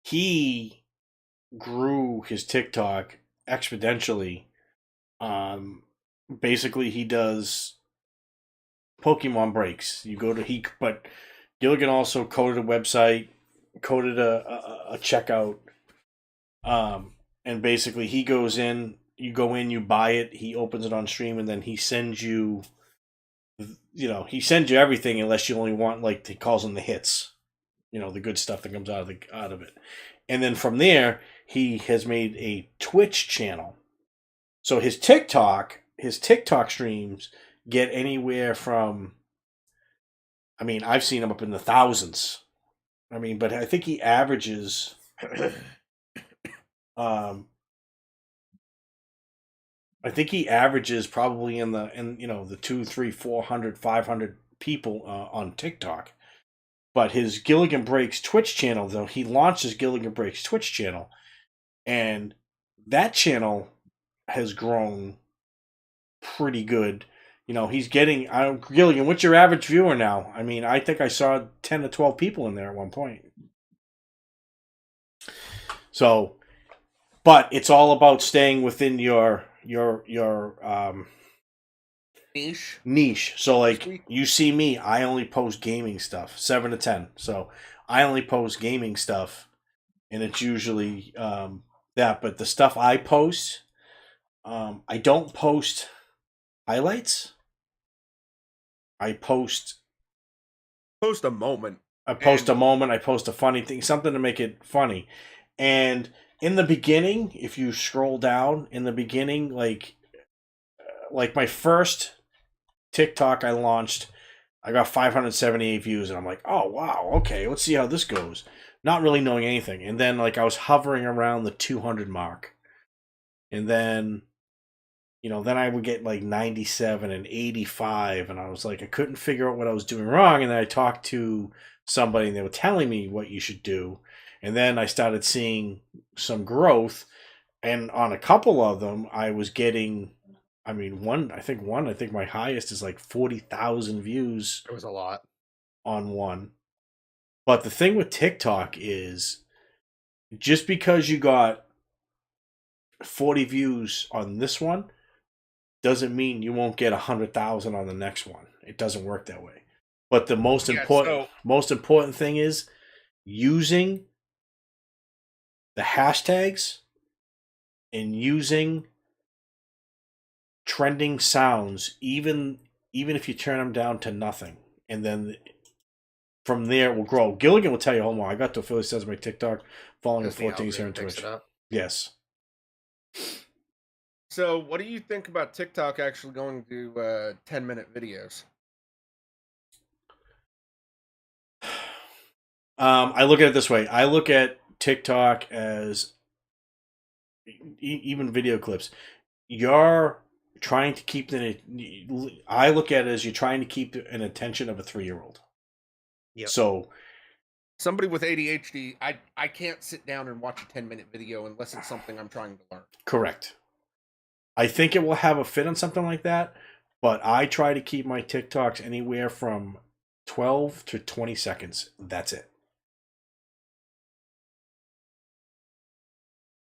he grew his TikTok exponentially. Basically, he does Pokemon breaks. You go to but Gilligan also coded a website, coded a checkout, and basically he goes in. You go in, you buy it. He opens it on stream, and then he sends you. You know, he sends you everything unless you only want, like, he calls them the hits. You know, the good stuff that comes out of it. And then from there, he has made a Twitch channel. So his TikTok streams get anywhere from, I mean, I've seen him up in the thousands. I mean, but I think he averages probably in the 200, 300, 400, 500 people on TikTok. But his Gilligan Breaks Twitch channel, though, he launched his Gilligan Breaks Twitch channel, and that channel has grown pretty good. You know, he's getting, Gilligan, what's your average viewer now? I mean, I think I saw 10 to 12 people in there at one point. So, but it's all about staying within your niche. So, like, you see me, I only post gaming stuff, 7 to 10. So I only post gaming stuff, and it's usually that. But the stuff I post, I don't post highlights. I post a moment. I post a funny thing, something to make it funny. And in the beginning, if you scroll down, in the beginning, like my first TikTok I launched, I got 578 views, and I'm like, oh wow, okay, let's see how this goes. Not really knowing anything, and then like I was hovering around the 200 mark, and then, you know, then I would get like 97 and 85, and I was like, I couldn't figure out what I was doing wrong, and then I talked to somebody, and they were telling me what you should do, and then I started seeing some growth, and on a couple of them, I was getting. I mean, I think my highest is like 40,000 views. It was a lot on one. But the thing with TikTok is, just because you got 40 views on this one doesn't mean you won't get 100,000 on the next one. It doesn't work that way. But the most important thing is using the hashtags and using trending sounds, even if you turn them down to nothing, and then from there it will grow. Gilligan will tell you, hold on, I got to Philly says my TikTok following the 14s here on Twitch. Yes. So, what do you think about TikTok actually going to 10-minute videos? I look at it this way. I look at TikTok as even video clips. You're trying to keep I look at it as you're trying to keep an attention of a 3-year-old. Yep. So Somebody with ADHD, I can't sit down and watch a 10-minute video unless it's something I'm trying to learn. correct. I think it will have a fit on something like that, but I try to keep my TikToks anywhere from 12 to 20 seconds. That's it.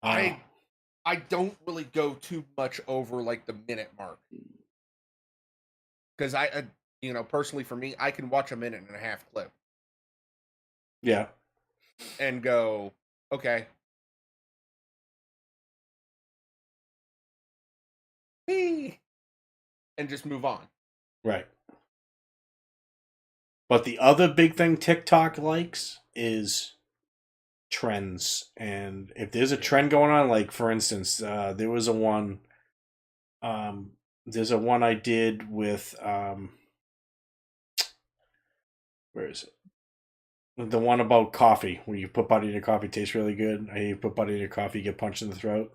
I don't really go too much over like the minute mark. Because personally for me, I can watch a 1.5-minute clip Yeah. and go, okay. And just move on. Right. But the other big thing TikTok likes is trends. And if there's a trend going on, like for instance, there was a one there's a one I did with where is it? The one about coffee, where you put butter in your coffee, it tastes really good. I you put butter in your coffee, you get punched in the throat.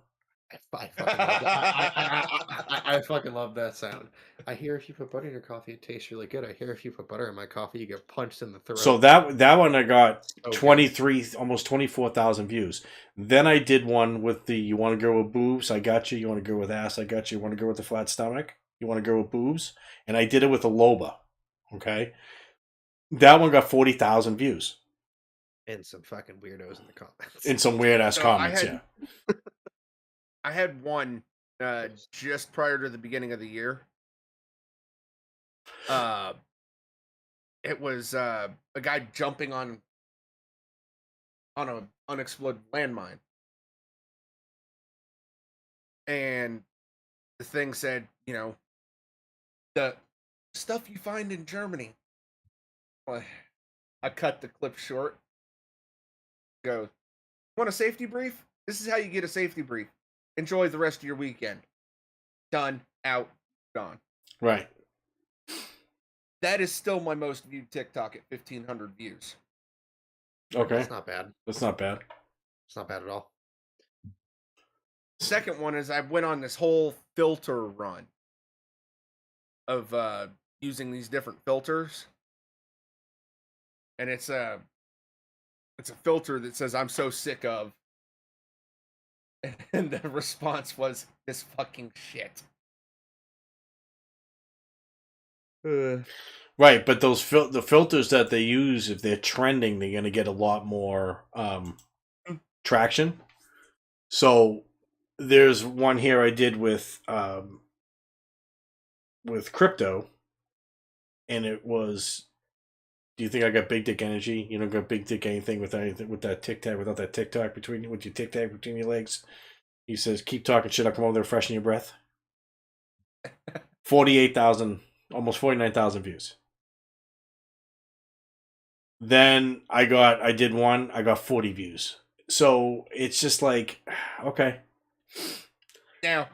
I fucking love that. I fucking love that sound. I hear if you put butter in your coffee, it tastes really good. I hear if you put butter in my coffee, you get punched in the throat. So that one I got So good. 23, almost 24,000 views. Then I did one with the you want to go with boobs, I got you. You want to go with ass, I got you. You want to go with the flat stomach, you want to go with boobs, and I did it with a loba. Okay, that one got 40,000 views And some fucking weirdos in the comments. in some weird ass So comments. I had one just prior to the beginning of the year. It was a guy jumping on an unexploded landmine, and the thing said, the stuff you find in Germany. Well, I cut the clip short. Go, want a safety brief? This is how you get a safety brief. Enjoy the rest of your weekend. Done. Out. Gone. Right. That is still my most viewed TikTok at 1,500 views. Okay. That's not bad. That's not bad. It's not bad at all. Second one is I went on this whole filter run of using these different filters. And it's a filter that says I'm so sick of. And the response was this fucking shit. Right, but those the filters that they use, if they're trending, they're going to get a lot more traction. So there's one here I did with crypto, and it was, do you think I got big dick energy? You don't got big dick anything with that tic tac, without that TikTok with your tic tac between your legs. He says, "Keep talking shit. I'll come over there, freshen your breath." 48,000, almost 49,000 views. Then I did one. I got 40 views. So it's just like, okay. Now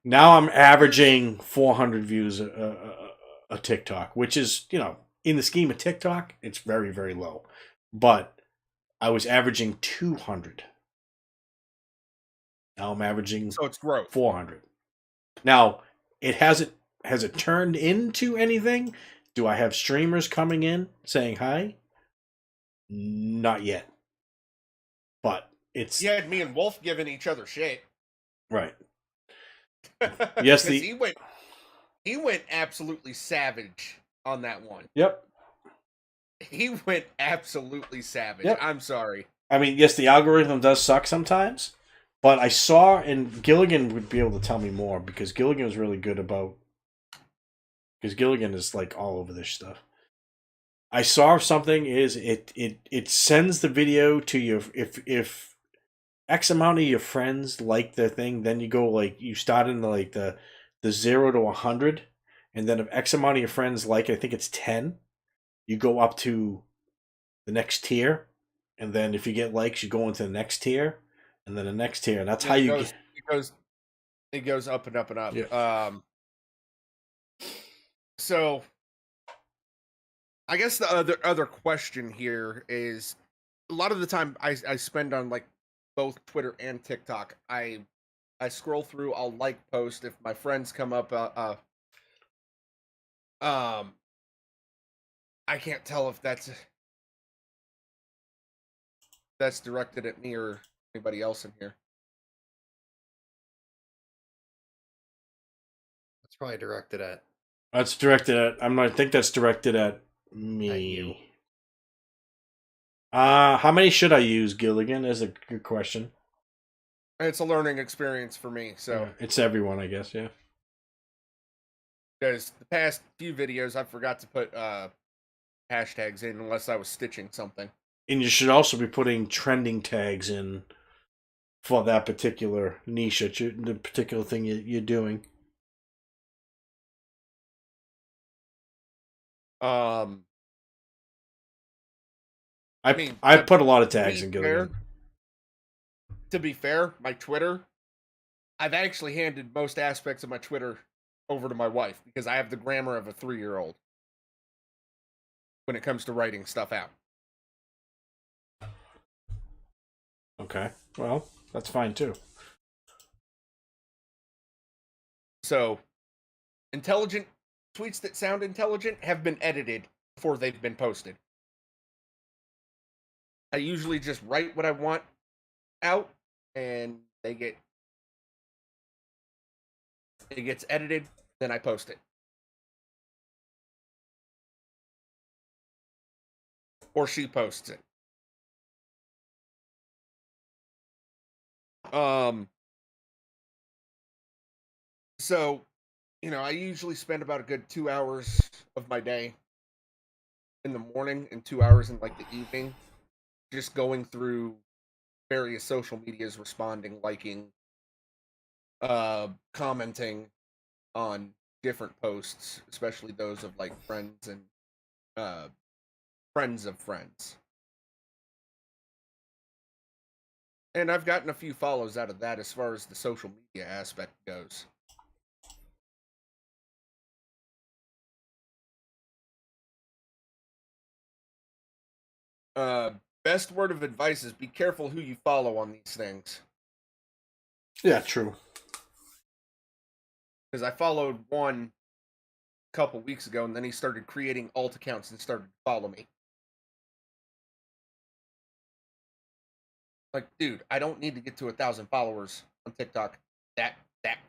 I'm averaging 400 views a TikTok, which is, in the scheme of TikTok, it's very, very low. But I was averaging 200. Now I'm averaging so it's growth. 400. Now, has it turned into anything? Do I have streamers coming in saying hi? Not yet. But it's... You had me and Wolf giving each other shit. Right. Yes, he went absolutely savage on that one. Yep. He went absolutely savage. Yep. I'm sorry. I mean, yes, the algorithm does suck sometimes, but I saw, and Gilligan would be able to tell me more, because Gilligan was really good about, because Gilligan is like all over this stuff. I saw something is it sends the video to you if X amount of your friends like the thing, then you go like you start in the 0 to 100, and then if X amount of your friends like, I think it's 10, you go up to the next tier, and then if you get likes, you go into the next tier, and then the next tier, and that's how you get. It goes It goes up and up and up. Yeah. So I guess the other question here is, a lot of the time I spend on like both Twitter and TikTok. I scroll through. I'll like post if my friends come up. Um, I can't tell if that's directed at me or anybody else in here. It's probably directed at That's directed at. I think that's directed at you. me. How many should I use, Gilligan? Is a good question. It's a learning experience for me. So Yeah, it's everyone, I guess. Yeah. because the past few videos I forgot to put hashtags in unless I was stitching something. And you should also be putting trending tags in for that particular niche, the particular thing you're doing. I put a lot of tags in Gilligan. To be fair, my Twitter, I've actually handed most aspects of my Twitter over to my wife because I have the grammar of a 3-year-old when it comes to writing stuff out. Okay, well, that's fine too. So, intelligent tweets that sound intelligent have been edited before they've been posted. I usually just write what I want out, and it gets edited, then I post it. Or she posts it. So, I usually spend about a good 2 hours of my day in the morning and 2 hours in like the evening just going through various social medias, responding, liking, commenting on different posts, especially those of like friends and friends of friends. And I've gotten a few follows out of that as far as the social media aspect goes. Best word of advice is be careful who you follow on these things. Yeah, true. Because I followed one a couple weeks ago, and then he started creating alt accounts and started to follow me. Like, dude, I don't need to get to 1,000 followers on TikTok that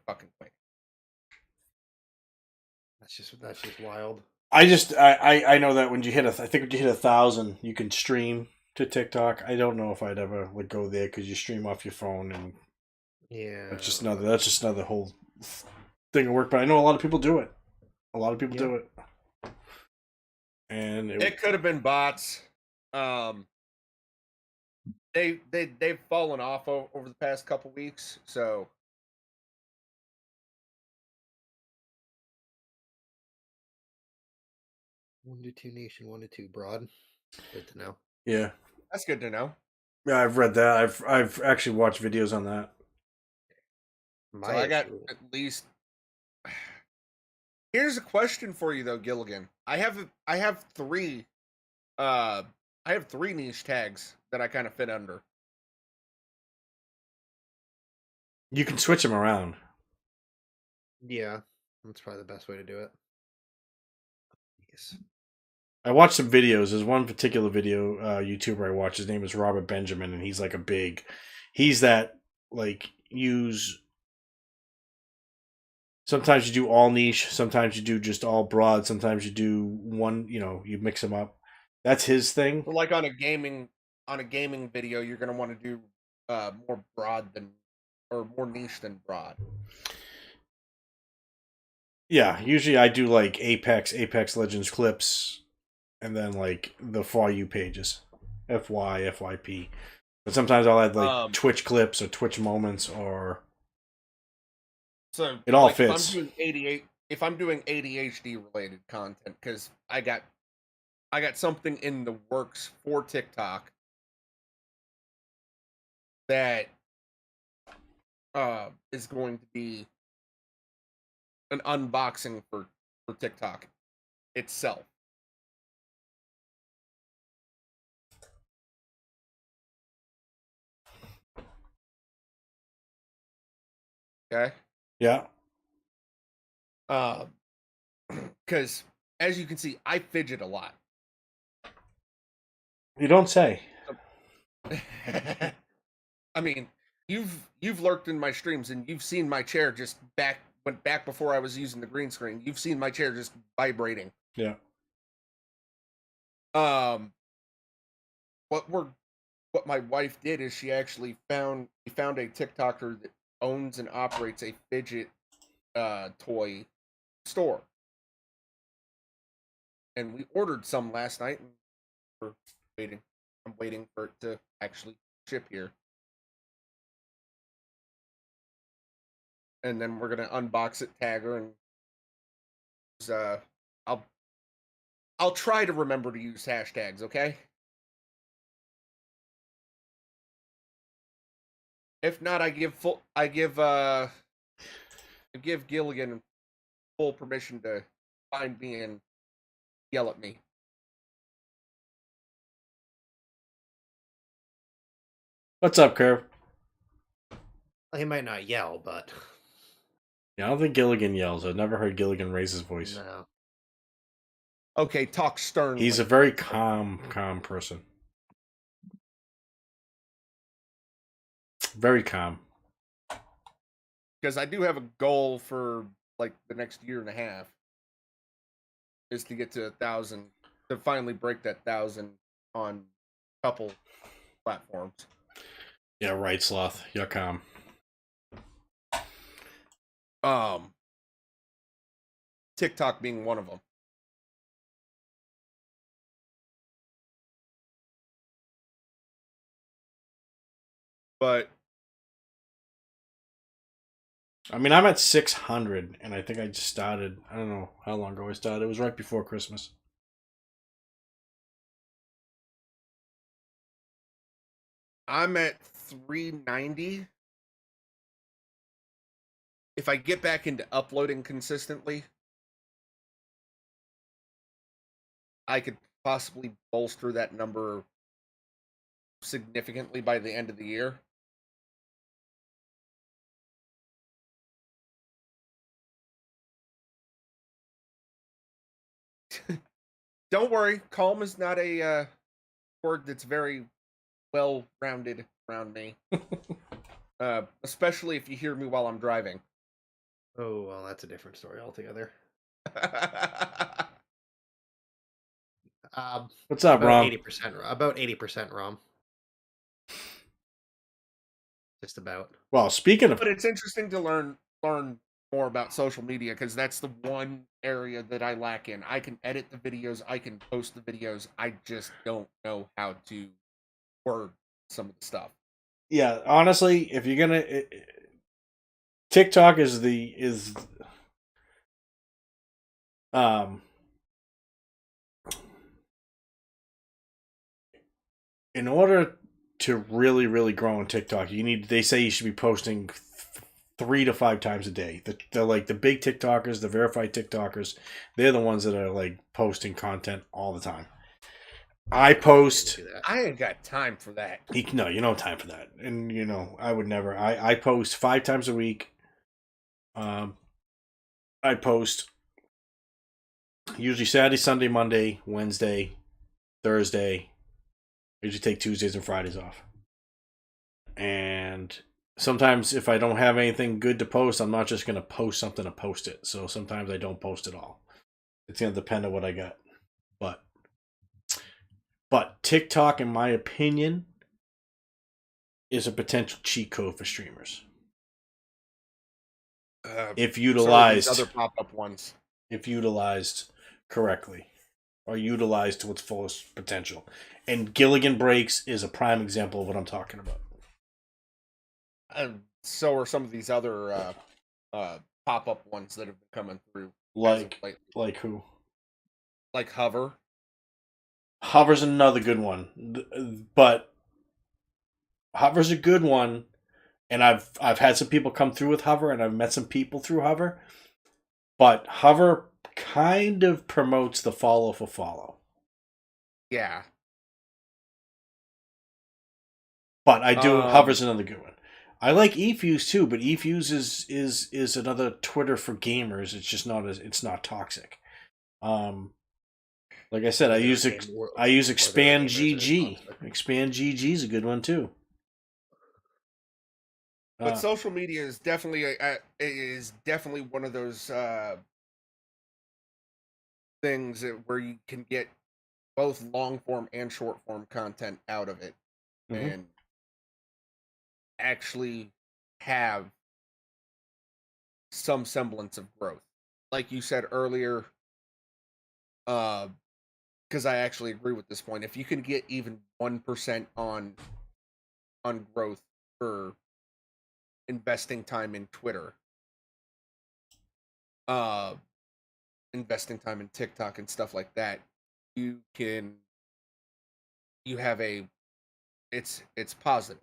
fucking quick. That's just wild. I know that when you hit I think when you hit 1,000, you can stream to TikTok. I don't know if I'd ever go there because you stream off your phone, and yeah, that's just another whole thing of work. But I know a lot of people do it. A lot of people do it, and it could have been bots. They've fallen off over the past couple weeks, so. One to two nation, 1 to 2 broad. Good to know. Yeah, that's good to know. Yeah, I've read that. I've actually watched videos on that. So I got at least. Here's a question for you though, Gilligan. I have three niche tags that I kind of fit under. You can switch them around. Yeah, that's probably the best way to do it. Yes. I watched some videos. There's one particular video YouTuber I watch. His name is Robert Benjamin, and he's like he's that like sometimes you do all niche, sometimes you do just all broad, sometimes you do one, you mix them up. That's his thing. So like on a gaming video, you're going to want to do more broad or more niche than broad. Yeah, usually I do like Apex Legends clips, and then like the For You pages, FYP. But sometimes I'll add like Twitch clips or Twitch moments, or so it all fits. If I'm doing ADHD related content, because I got something in the works for TikTok that is going to be an unboxing for TikTok itself. Okay. Yeah. Because as you can see, I fidget a lot. You don't say. I mean, you've lurked in my streams and you've seen my chair just went back before I was using the green screen. You've seen my chair just vibrating. Yeah. What my wife did is she actually found a TikToker that owns and operates a fidget toy store. And we ordered some last night and we're waiting. I'm waiting for it to actually ship here. And then we're gonna unbox it, tag her, and I'll try to remember to use hashtags, okay? If not, I give Gilligan full permission to find me and yell at me. What's up, Curve? He might not yell, but Yeah, I don't think Gilligan yells. I've never heard Gilligan raise his voice. no. Okay, talk sternly. He's a very calm person. Very calm. Because I do have a goal for like the next year and a half is to get to 1,000, to finally break that 1,000 on a couple platforms. Yeah, right, Sloth. You're calm. TikTok being one of them. But I mean, I'm at 600, and I think I just started. I don't know how long ago I started. It was right before Christmas. I'm at 390. If I get back into uploading consistently, I could possibly bolster that number significantly by the end of the year. Don't worry, calm is not a word that's very well rounded around me. Especially if you hear me while I'm driving. Oh, well, that's a different story altogether. What's up, about Rom? 80%. About 80% Rom. Just about. Well, speaking of, But it's interesting to learn more about social media because that's the one area that I lack in. I can edit the videos, I can post the videos. I just don't know how to word some of the stuff. yeah, honestly, if you're gonna, TikTok is in order to really grow on TikTok, they say you should be posting 3 to 5 times a day. They're like the big TikTokers, the verified TikTokers. They're the ones that are like posting content all the time. I post. I ain't got time for that. No, you don't have time for that, and I would never. I post 5 times a week. I post usually Saturday, Sunday, Monday, Wednesday, Thursday. I usually take Tuesdays and Fridays off. And sometimes if I don't have anything good to post, I'm not just going to post something to post it. So sometimes I don't post at all. It's going to depend on what I got. But TikTok, in my opinion, is a potential cheat code for streamers. If utilized, other pop-up ones. If utilized correctly, or utilized to its fullest potential. And Gilligan Breaks is a prime example of what I'm talking about. And so are some of these other pop-up ones that have been coming through. Like who? Like Hover. Hover's another good one. But Hover's a good one. And I've had some people come through with Hover, and I've met some people through Hover. but Hover kind of promotes the follow for follow. Yeah. But I do Hover's another good one. I like eFuse too, but eFuse is another Twitter for gamers. It's just not toxic. Like I said, I use Expand GG. Expand GG is a good one too. But social media is definitely one of those things where you can get both long form and short form content out of it, and actually have some semblance of growth. Like you said earlier, because I actually agree with this point. If you can get even 1% on growth for investing time in Twitter, investing time in TikTok and stuff like that, you have it's positive.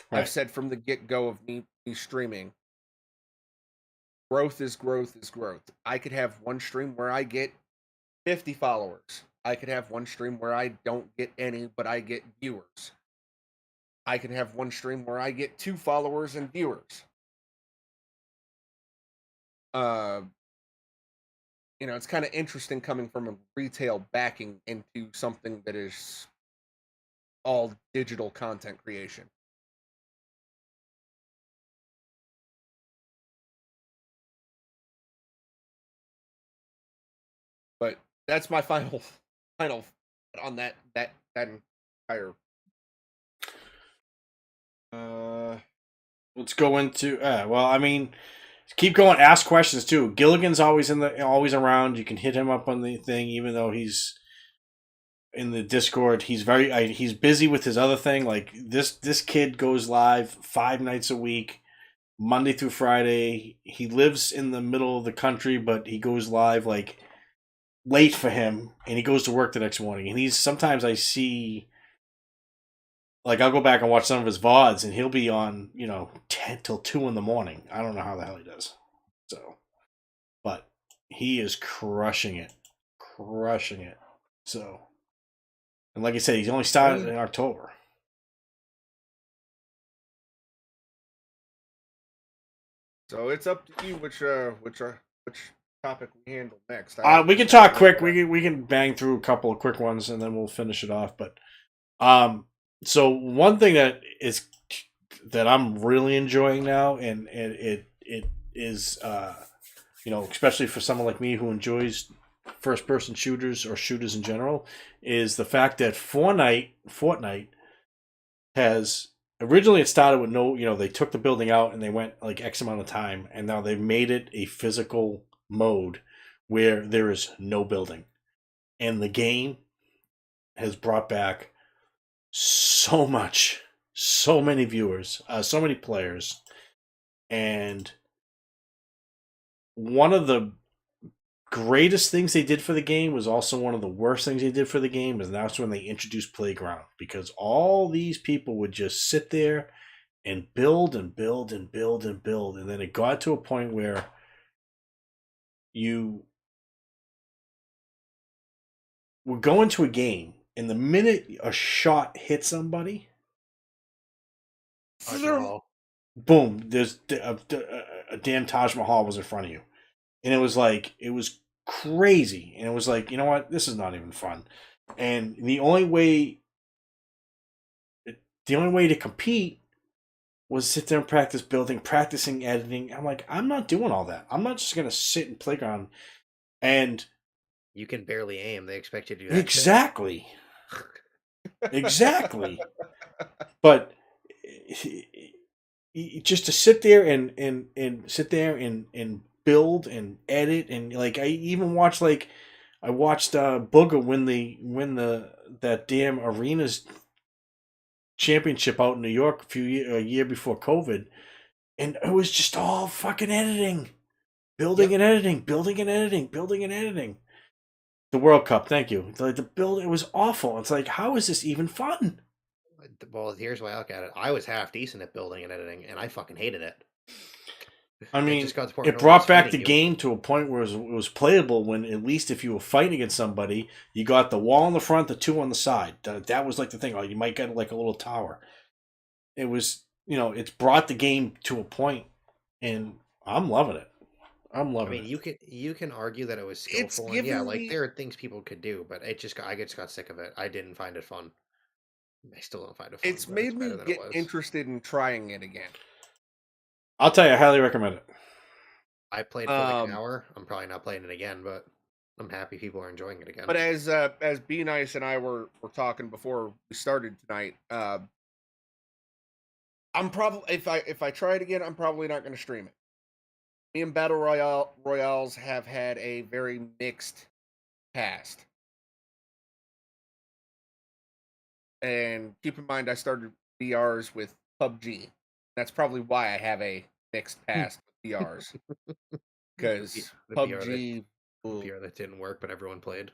Right. I've said from the get-go of me streaming, growth is growth is growth. I could have one stream where I get 50 followers. I could have one stream where I don't get any, but I get viewers. I can have one stream where I get 2 followers and viewers. It's kind of interesting coming from a retail backing into something that is all digital content creation. But that's my final on that entire. Let's go into. Well, I mean, keep going. Ask questions too. Gilligan's always around. You can hit him up on the thing, even though he's in the Discord. He's he's busy with his other thing. Like this kid goes live 5 nights a week, Monday through Friday. He lives in the middle of the country, but he goes live like late for him, and he goes to work the next morning. And sometimes I see, like, I'll go back and watch some of his VODs, and he'll be on 10 till 2 in the morning. I don't know how the hell he does. So, but he is crushing it. So, and like I said, he's only started in October. So it's up to you which topic we handle next. We can talk quick. We can bang through a couple of quick ones and then we'll finish it off. But so one thing that I'm really enjoying now, and it is especially for someone like me who enjoys first person shooters or shooters in general, is the fact that Fortnite has originally, it started with they took the building out and they went like X amount of time, and now they've made it a physical mode where there is no building, and the game has brought back so many viewers, so many players, and one of the greatest things they did for the game was also one of the worst things they did for the game, and that's when they introduced Playground, because all these people would just sit there and build and build and build and build, and then it got to a point where you would go into a game, and the minute a shot hit somebody, boom, there's a damn Taj Mahal was in front of you. And it was crazy. And it was like, you know what? This is not even fun. And the only way to compete was sit there and practice building, practicing editing. I'm like, I'm not doing all that. I'm not just going to sit and Playground. And you can barely aim. They expect you to do that. Exactly. Exactly. But just to sit there and build and edit, and like I even watched Booger win that damn arenas championship out in New York a year before COVID, and it was just all fucking editing, building and editing, building and editing, building and editing. The World Cup, thank you. Like the build, it was awful. It's like, how is this even fun? Well, here's why I look at it. I was half decent at building and editing, and I fucking hated it. I It mean, just got to the point it where no one was brought back the fighting you. game to a point where it was playable. When at least if you were fighting against somebody, you got the wall in the front, the two on the side. That was like the thing. Or you might get like a little tower. It was, it's brought the game to a point, and I'm loving it. I'm I loving mean, it. you can argue that it was It's skillful, and yeah, given like me there are things people could do, but I just got sick of it. I didn't find it fun. I still don't find it fun, it's but it's made better me than it get was. interested in trying it again. I'll tell you, I highly recommend it. I played for like an hour. I'm probably not playing it again, but I'm happy people are enjoying it again. But as Be Nice and I were talking before we started tonight, I'm probably if I try it again, I'm probably not going to stream it. Me and Battle Royales have had a very mixed past. And keep in mind, I started BRs with PUBG. That's probably why I have a mixed past with BRs. Because The PUBG, BR that didn't work, but everyone played.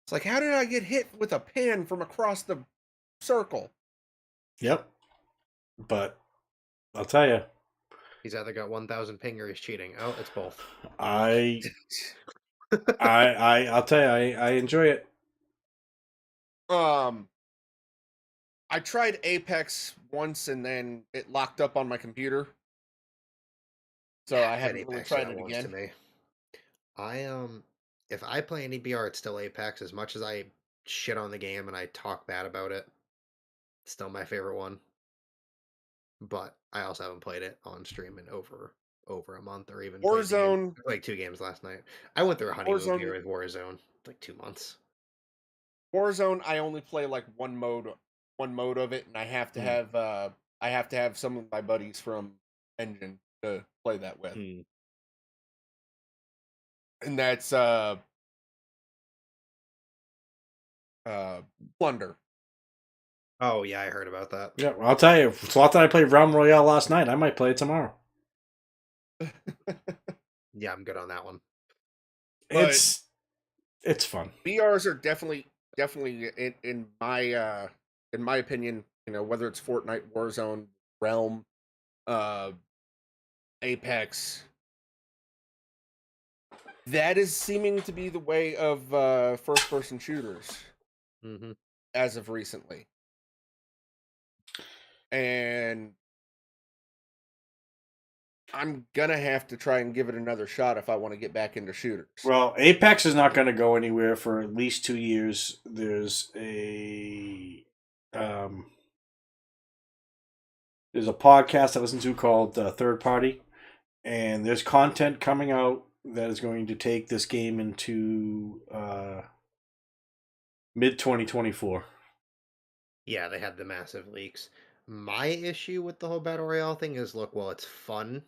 it's like, how did I get hit with a pin from across the circle? Yep. But I'll tell you, He's either got 1,000 ping or he's cheating. Oh, it's both. I, I'll tell you, I enjoy it. I tried Apex once and then it locked up on my computer. So I haven't really Apex tried that it once to again. me. If I play any BR, it's still Apex. As much as I shit on the game and I talk bad about it, it's still my favorite one. But I also haven't played it on stream in over a month, or even played the game. Warzone, I played 2 games last night. I went through a honeymoon Warzone, period with Warzone, like 2 months. Warzone. I only play like one mode of it, and I have to have some of my buddies from Engine to play that with, and that's Plunder. Oh yeah, I heard about that. Yeah, I'll tell you, it's a lot that I played Realm Royale last night. I might play it tomorrow. Yeah, I'm good on that one. It's fun. BRs are definitely in my opinion, whether it's Fortnite, Warzone, Realm, uh Apex, that is seeming to be the way of first person shooters as of recently. And I'm gonna have to try and give it another shot if I want to get back into shooters. Well, Apex is not going to go anywhere for at least 2 years. There's a podcast I listen to called Third Party, and there's content coming out that is going to take this game into mid 2024. Yeah, they had the massive leaks. My issue with the whole battle royale thing is, look, well, it's fun.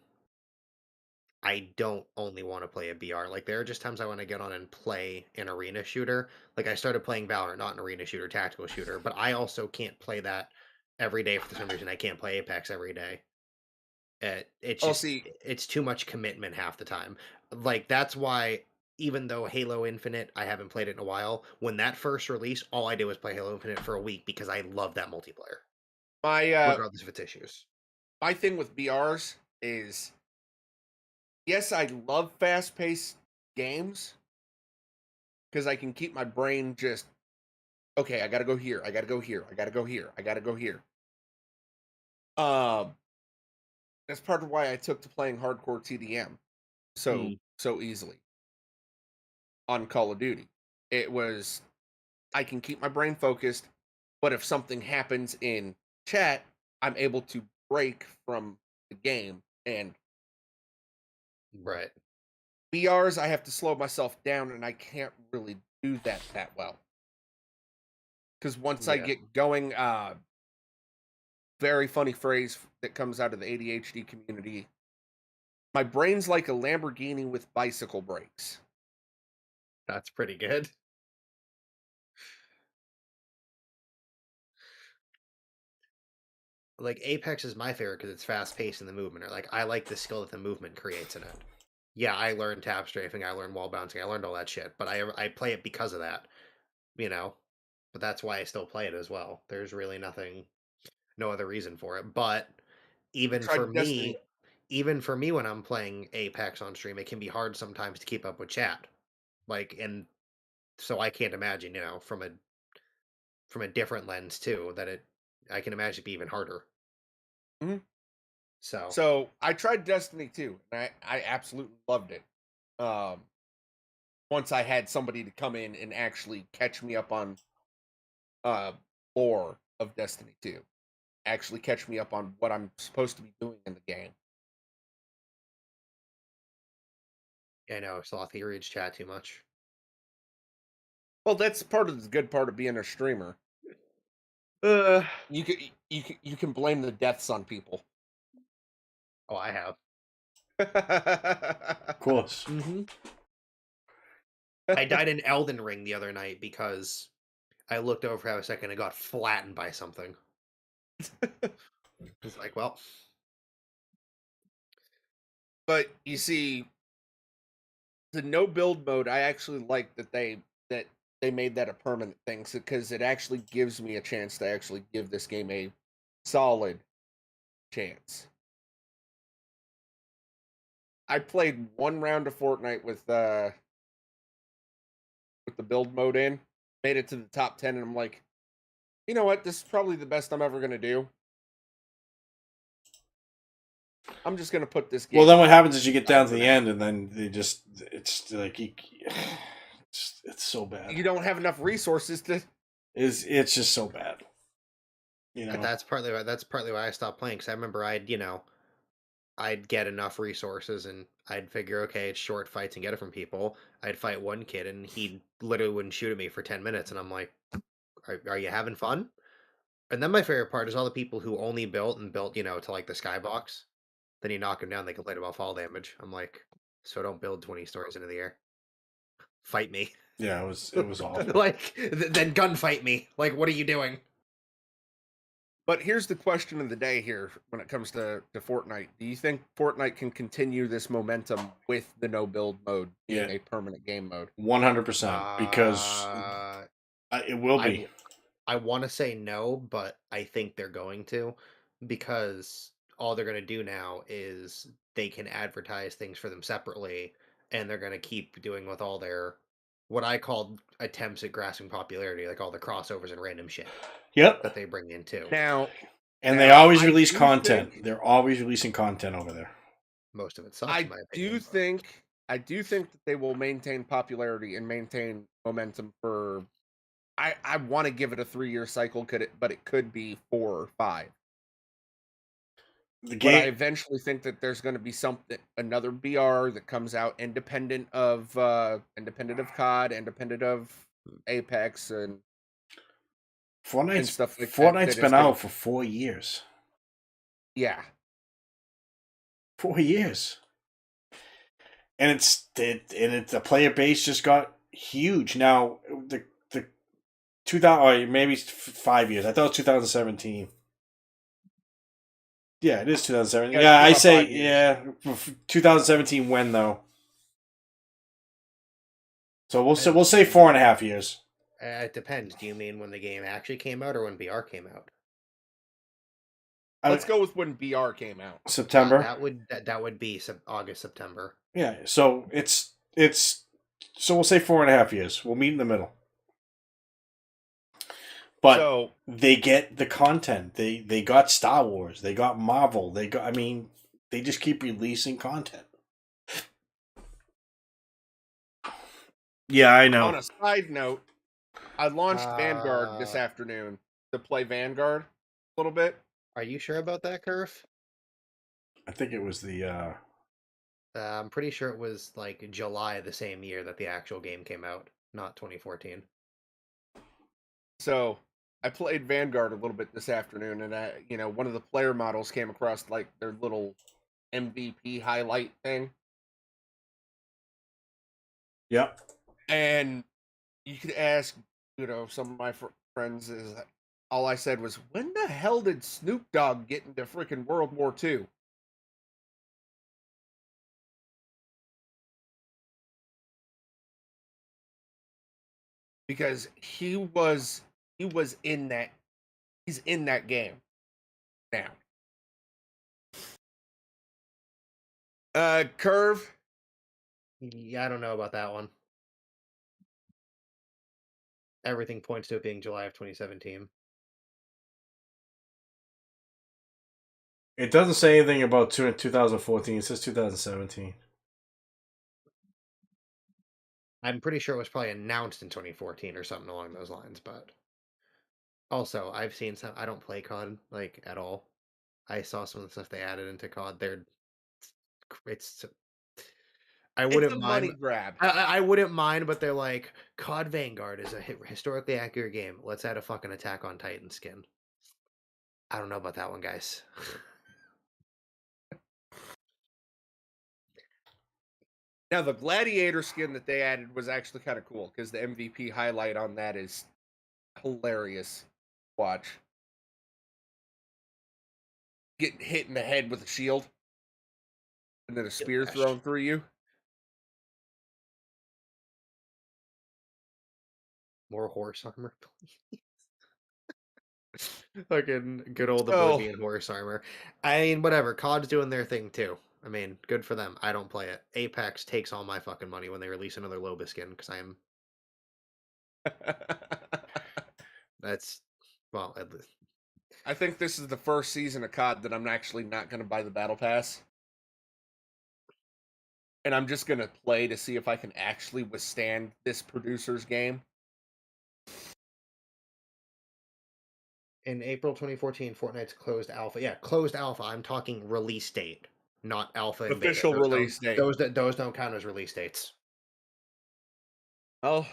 I don't only want to play a BR. Like, there are just times I want to get on and play an arena shooter. Like, I started playing Valorant, not an arena shooter, tactical shooter, but I also can't play that every day for some reason. I can't play Apex every day. It's just, it's too much commitment half the time. Like, that's why, even though Halo Infinite, I haven't played it in a while, when that first released, all I did was play Halo Infinite for a week because I love that multiplayer. Regardless of its issues. My thing with BRs is, yes, I love fast-paced games because I can keep my brain just, okay, I gotta go here, I gotta go here, I gotta go here, I gotta go here. That's part of why I took to playing hardcore TDM so easily on Call of Duty. It was, I can keep my brain focused, but if something happens in chat, I'm able to break from the game. And Right. BRs, I have to slow myself down, and I can't really do that well. Because once I get going, very funny phrase that comes out of the ADHD community, my brain's like a Lamborghini with bicycle brakes. That's pretty good. Like, Apex is my favorite because it's fast paced in the movement. Or like, I like the skill that the movement creates in it. Yeah, I learned tap strafing, I learned wall bouncing, I learned all that shit. But I play it because of that, you know. But that's why I still play it as well. There's really no other reason for it. But even for tried Destiny. me, even for me when I'm playing Apex on stream, it can be hard sometimes to keep up with chat. Like, and so I can't imagine, from a different lens too, that I can imagine it'd be even harder. Mhm. So So I tried Destiny 2, and I absolutely loved it. Um, once I had somebody to come in and actually catch me up on uh lore of Destiny 2, actually catch me up on what I'm supposed to be doing in the game. I know Slothy reads chat too much. Well, that's part of the good part of being a streamer. Uh, You can blame the deaths on people. oh, I have. Of course. Mm-hmm. I died in Elden Ring the other night because I looked over for a second and got flattened by something. It's like, well, But you see, the no build mode, I actually like that they made that a permanent thing, because it actually gives me a chance to actually give this game a solid chance. I played one round of Fortnite with the build mode in, made it to the top 10, and I'm like, you know what? This is probably the best I'm ever gonna do. I'm just gonna put this game. Well, then what happens is you get down to for the now. end, and then it's like it's so bad. You don't have enough resources to. It's just so bad. that's partly why I stopped playing. Because I remember I'd get enough resources and I'd figure, okay, it's short fights and get it from people. I'd fight one kid and he literally wouldn't shoot at me for 10 minutes, and I'm like, are you having fun? And then my favorite part is all the people who only built to like the skybox. Then you knock them down, they complain about fall damage. I'm like, so don't build 20 stories into the air. Fight me. Yeah, it was awful. Like, then gunfight me. Like, what are you doing? But here's the question of the day here when it comes to Fortnite. Do you think Fortnite can continue this momentum with the no build mode being Yeah. a permanent game mode? 100%, because it will be. I want to say no, but I think they're going to, because all they're going to do now is they can advertise things for them separately, and they're going to keep doing with all their what I call attempts at grasping popularity, like all the crossovers and random shit Yep. that they bring in too. Now, And they always I release do content. think- They're always releasing content over there. Most of it sucks, I in my opinion. I do think that they will maintain popularity and maintain momentum for. I want to give it a 3-year cycle, but it could be 4 or 5. The But I game. eventually think that there's going to be another BR that comes out independent of COD, independent of Apex, and stuff like that. Fortnite's that been is gonna- out for 4 years. Yeah, 4 years. And the player base just got huge. Now the 2000, or maybe 5 years. I thought it was 2017. Yeah, it is 2017. Yeah, Yeah, I it's say about 5 years. 2017 when though. So we'll I- say 4.5 years. It depends. Do you mean when the game actually came out or when BR came out? Let's go with when BR came out. September. That would be August, September. Yeah, so so we'll say 4.5 years. We'll meet in the middle. But So they get the content. They got Star Wars. They got Marvel. They just keep releasing content. Yeah, I know. on a side note, I launched Vanguard this Uh, afternoon to play Vanguard a little bit. Are you sure about that, Curve? I think it was the I'm pretty sure it was like July the same year that the actual game came out, not 2014. So I played Vanguard a little bit this afternoon, and one of the player models came across like their little MVP highlight thing, Yep. and you could ask, some of my friends is all I said was, when the hell did Snoop Dogg get into freaking World War II? Because he was in that he's in that game now. Curve. Yeah, I don't know about that one. Everything points to it being July of 2017. It doesn't say anything about 2014. It says 2017. I'm pretty sure it was probably announced in 2014 or something along those lines, but also I've seen some. I don't play COD like at all. I saw some of the stuff they added into COD. It's I It's a wouldn't mind. money grab. I wouldn't mind, but they're like COD Vanguard is a historically accurate game. Let's add a fucking Attack on Titan skin. I don't know about that one, guys. Now, the Gladiator skin that they added was actually kind of cool because the MVP highlight on that is hilarious. Watch. Getting hit in the head with a shield and then a spear thrown through you. More horse armor, please. Fucking good old Oh. Oblivion horse armor. I mean, whatever. COD's doing their thing too. I mean, good for them. I don't play it. Apex takes all my fucking money when they release another Loba skin because I am. That's well. At least. I think this is the first season of COD that I'm actually not going to buy the Battle Pass. And I'm just going to play to see if I can actually withstand this producer's game. In April 2014, Fortnite's closed alpha. Yeah, closed alpha. I'm talking release date, not alpha and beta. Official release date. Those don't count as release dates. Oh,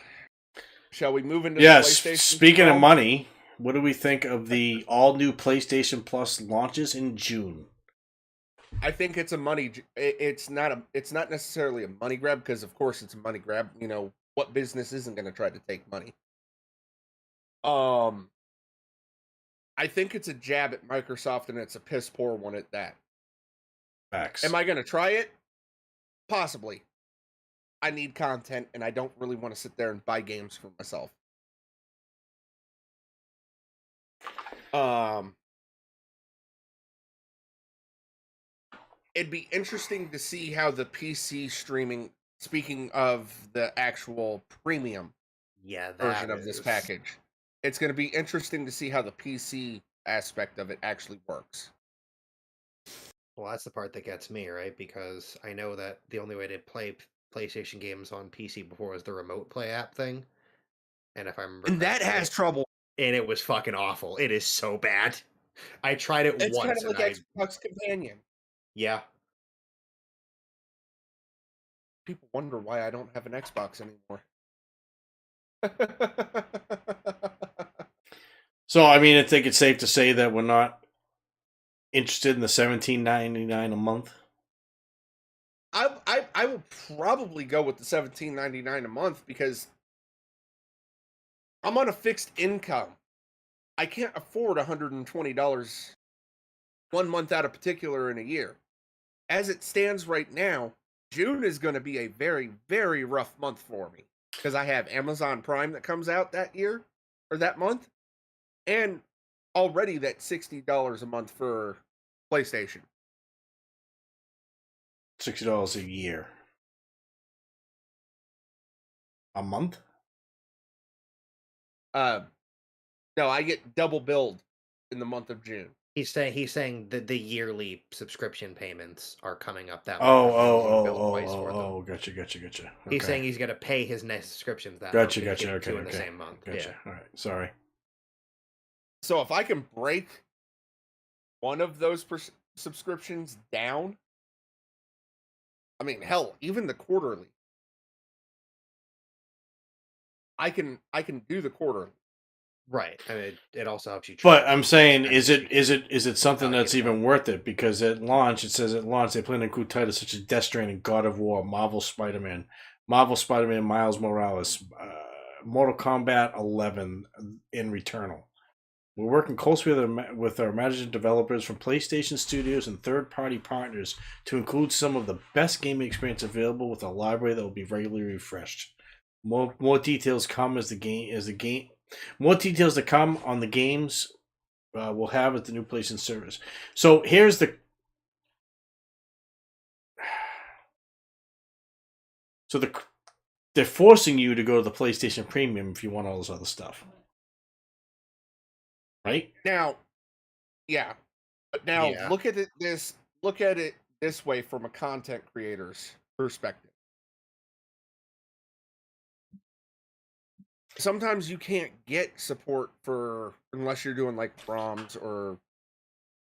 shall we move into Yes, the PlayStation? speaking of money, what do we think of the all-new PlayStation Plus launches in June? I think it's a money. It's not necessarily a money grab because, of course, it's a money grab. You know, what business isn't going to try to take money? I think it's a jab at Microsoft, and it's a piss poor one at that. Facts. Am I going to try it? Possibly. I need content, and I don't really want to sit there and buy games for myself. It'd be interesting to see how the PC streaming, speaking of the actual premium version of this package, it's going to be interesting to see how the PC aspect of it actually works. Well, that's the part that gets me, right? Because I know that the only way to play PlayStation games on PC before was the Remote Play app thing. And if I remember, and that has trouble. And it was fucking awful. It is so bad. I tried it it's once. It's kind of like Xbox Companion. Yeah. People wonder why I don't have an Xbox anymore. So, I mean, I think it's safe to say that we're not interested in the $17.99 a month. I will probably go with the $17.99 a month because I'm on a fixed income. I can't afford $120 1 month out of particular in a year. As it stands right now, June is going to be a very, very rough month for me because I have Amazon Prime that comes out that year or that month, and already that $60 a month for PlayStation. $60 a year. A month? No, I get double billed in the month of June. He's saying that the yearly subscription payments are coming up that Oh, gotcha. Okay. He's saying he's going to pay his next subscriptions that gotcha, month. Okay. In the same month. Gotcha. Yeah. All right. Sorry. So if I can break one of those subscriptions down, I mean, hell, even the quarterly, I can do the quarterly. Right. I mean, it also helps you. But I'm saying, is it something that's even worth it? Because at launch, it says they plan to include titles such as Death Stranding, God of War, Marvel Spider-Man, Miles Morales, Mortal Kombat 11, and Returnal. We're working closely with our managing developers from PlayStation Studios and third-party partners to include some of the best gaming experience available with a library that will be regularly refreshed. More details come as the game. More details to come on the games we'll have at the new PlayStation service. So here's the. So they're forcing you to go to the PlayStation Premium if you want all this other stuff, right? Now, yeah, but now Yeah. look at it this way from a content creator's perspective. Sometimes you can't get support for unless you're doing like ROMs or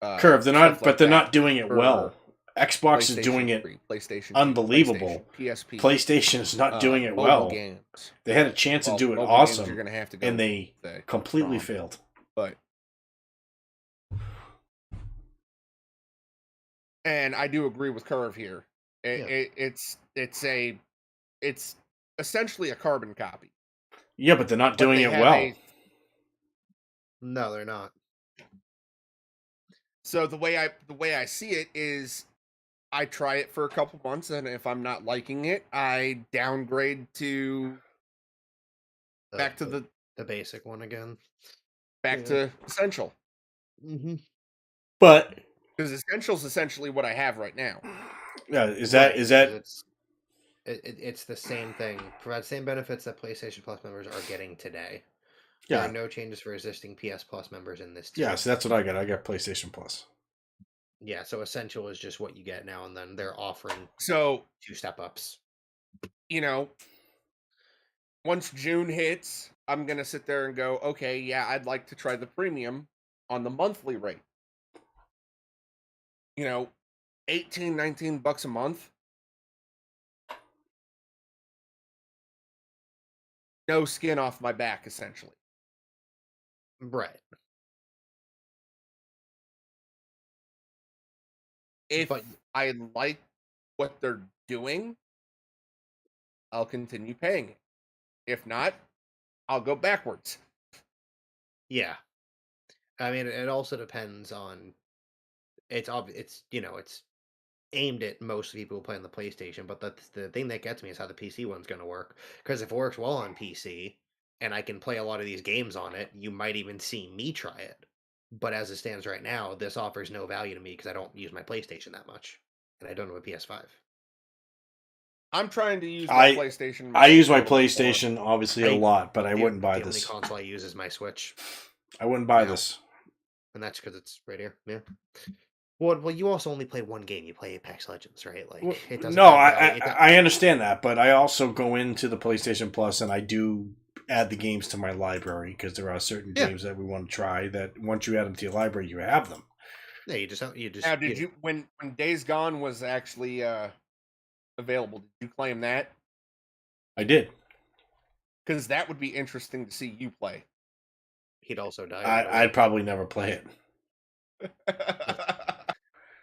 Curve. They're stuff not, but like they're that not doing it for well. Xbox is doing PlayStation it 3, PlayStation 2, unbelievable. PlayStation, PSP, PlayStation is not doing it mobile well. games. They had a chance to Well, do it mobile games, awesome, you're gonna have to go and they with the completely ROM. failed. But and I do agree with Curve here. It's essentially a carbon copy. Yeah, but they're not But doing they it have well. No, they're not. So the way I see it is I try it for a couple months, and if I'm not liking it, I downgrade to back to the basic one again. back to Essential. Mm-hmm. But Because Essential's essentially what I have right now. yeah, is that It's the same thing. Provide same benefits that PlayStation Plus members are getting today. yeah, There are no changes for existing PS Plus members in this tier. yeah, so that's what I got. I got PlayStation Plus. Yeah, so Essential is just what you get now, and then they're offering So 2 step-ups. you know, once June hits, I'm gonna sit there and go, okay, yeah, I'd like to try the premium on the monthly rate. 18, 19 bucks a month. No skin off my back, essentially. Right. If But I like what they're doing, I'll continue paying it. If not, I'll go backwards. yeah, I mean, it also depends on. It's it's aimed at most people who play on the PlayStation, but that's the thing that gets me is how the PC one's going to work. Because if it works well on PC and I can play a lot of these games on it, you might even see me try it. But as it stands right now, this offers no value to me because I don't use my PlayStation that much, and I don't have a PS5. I'm trying to use my I PlayStation. I use my a little bit more. PlayStation obviously a lot, but I wouldn't buy The only this. console I use is my Switch, I wouldn't buy now. this. And that's because it's right here. Yeah. Well, you also only play one game. You play Apex Legends, right? Like it doesn't. No, have value. I understand that, but I also go into the PlayStation Plus and I do add the games to my library because there are certain Yeah. games that we want to try that once you add them to your library, you have them. Yeah, you just Now, did you when Days Gone was actually available? Did you claim that? I did. Because that would be interesting to see you play. He'd also die. right away. I'd probably never play it.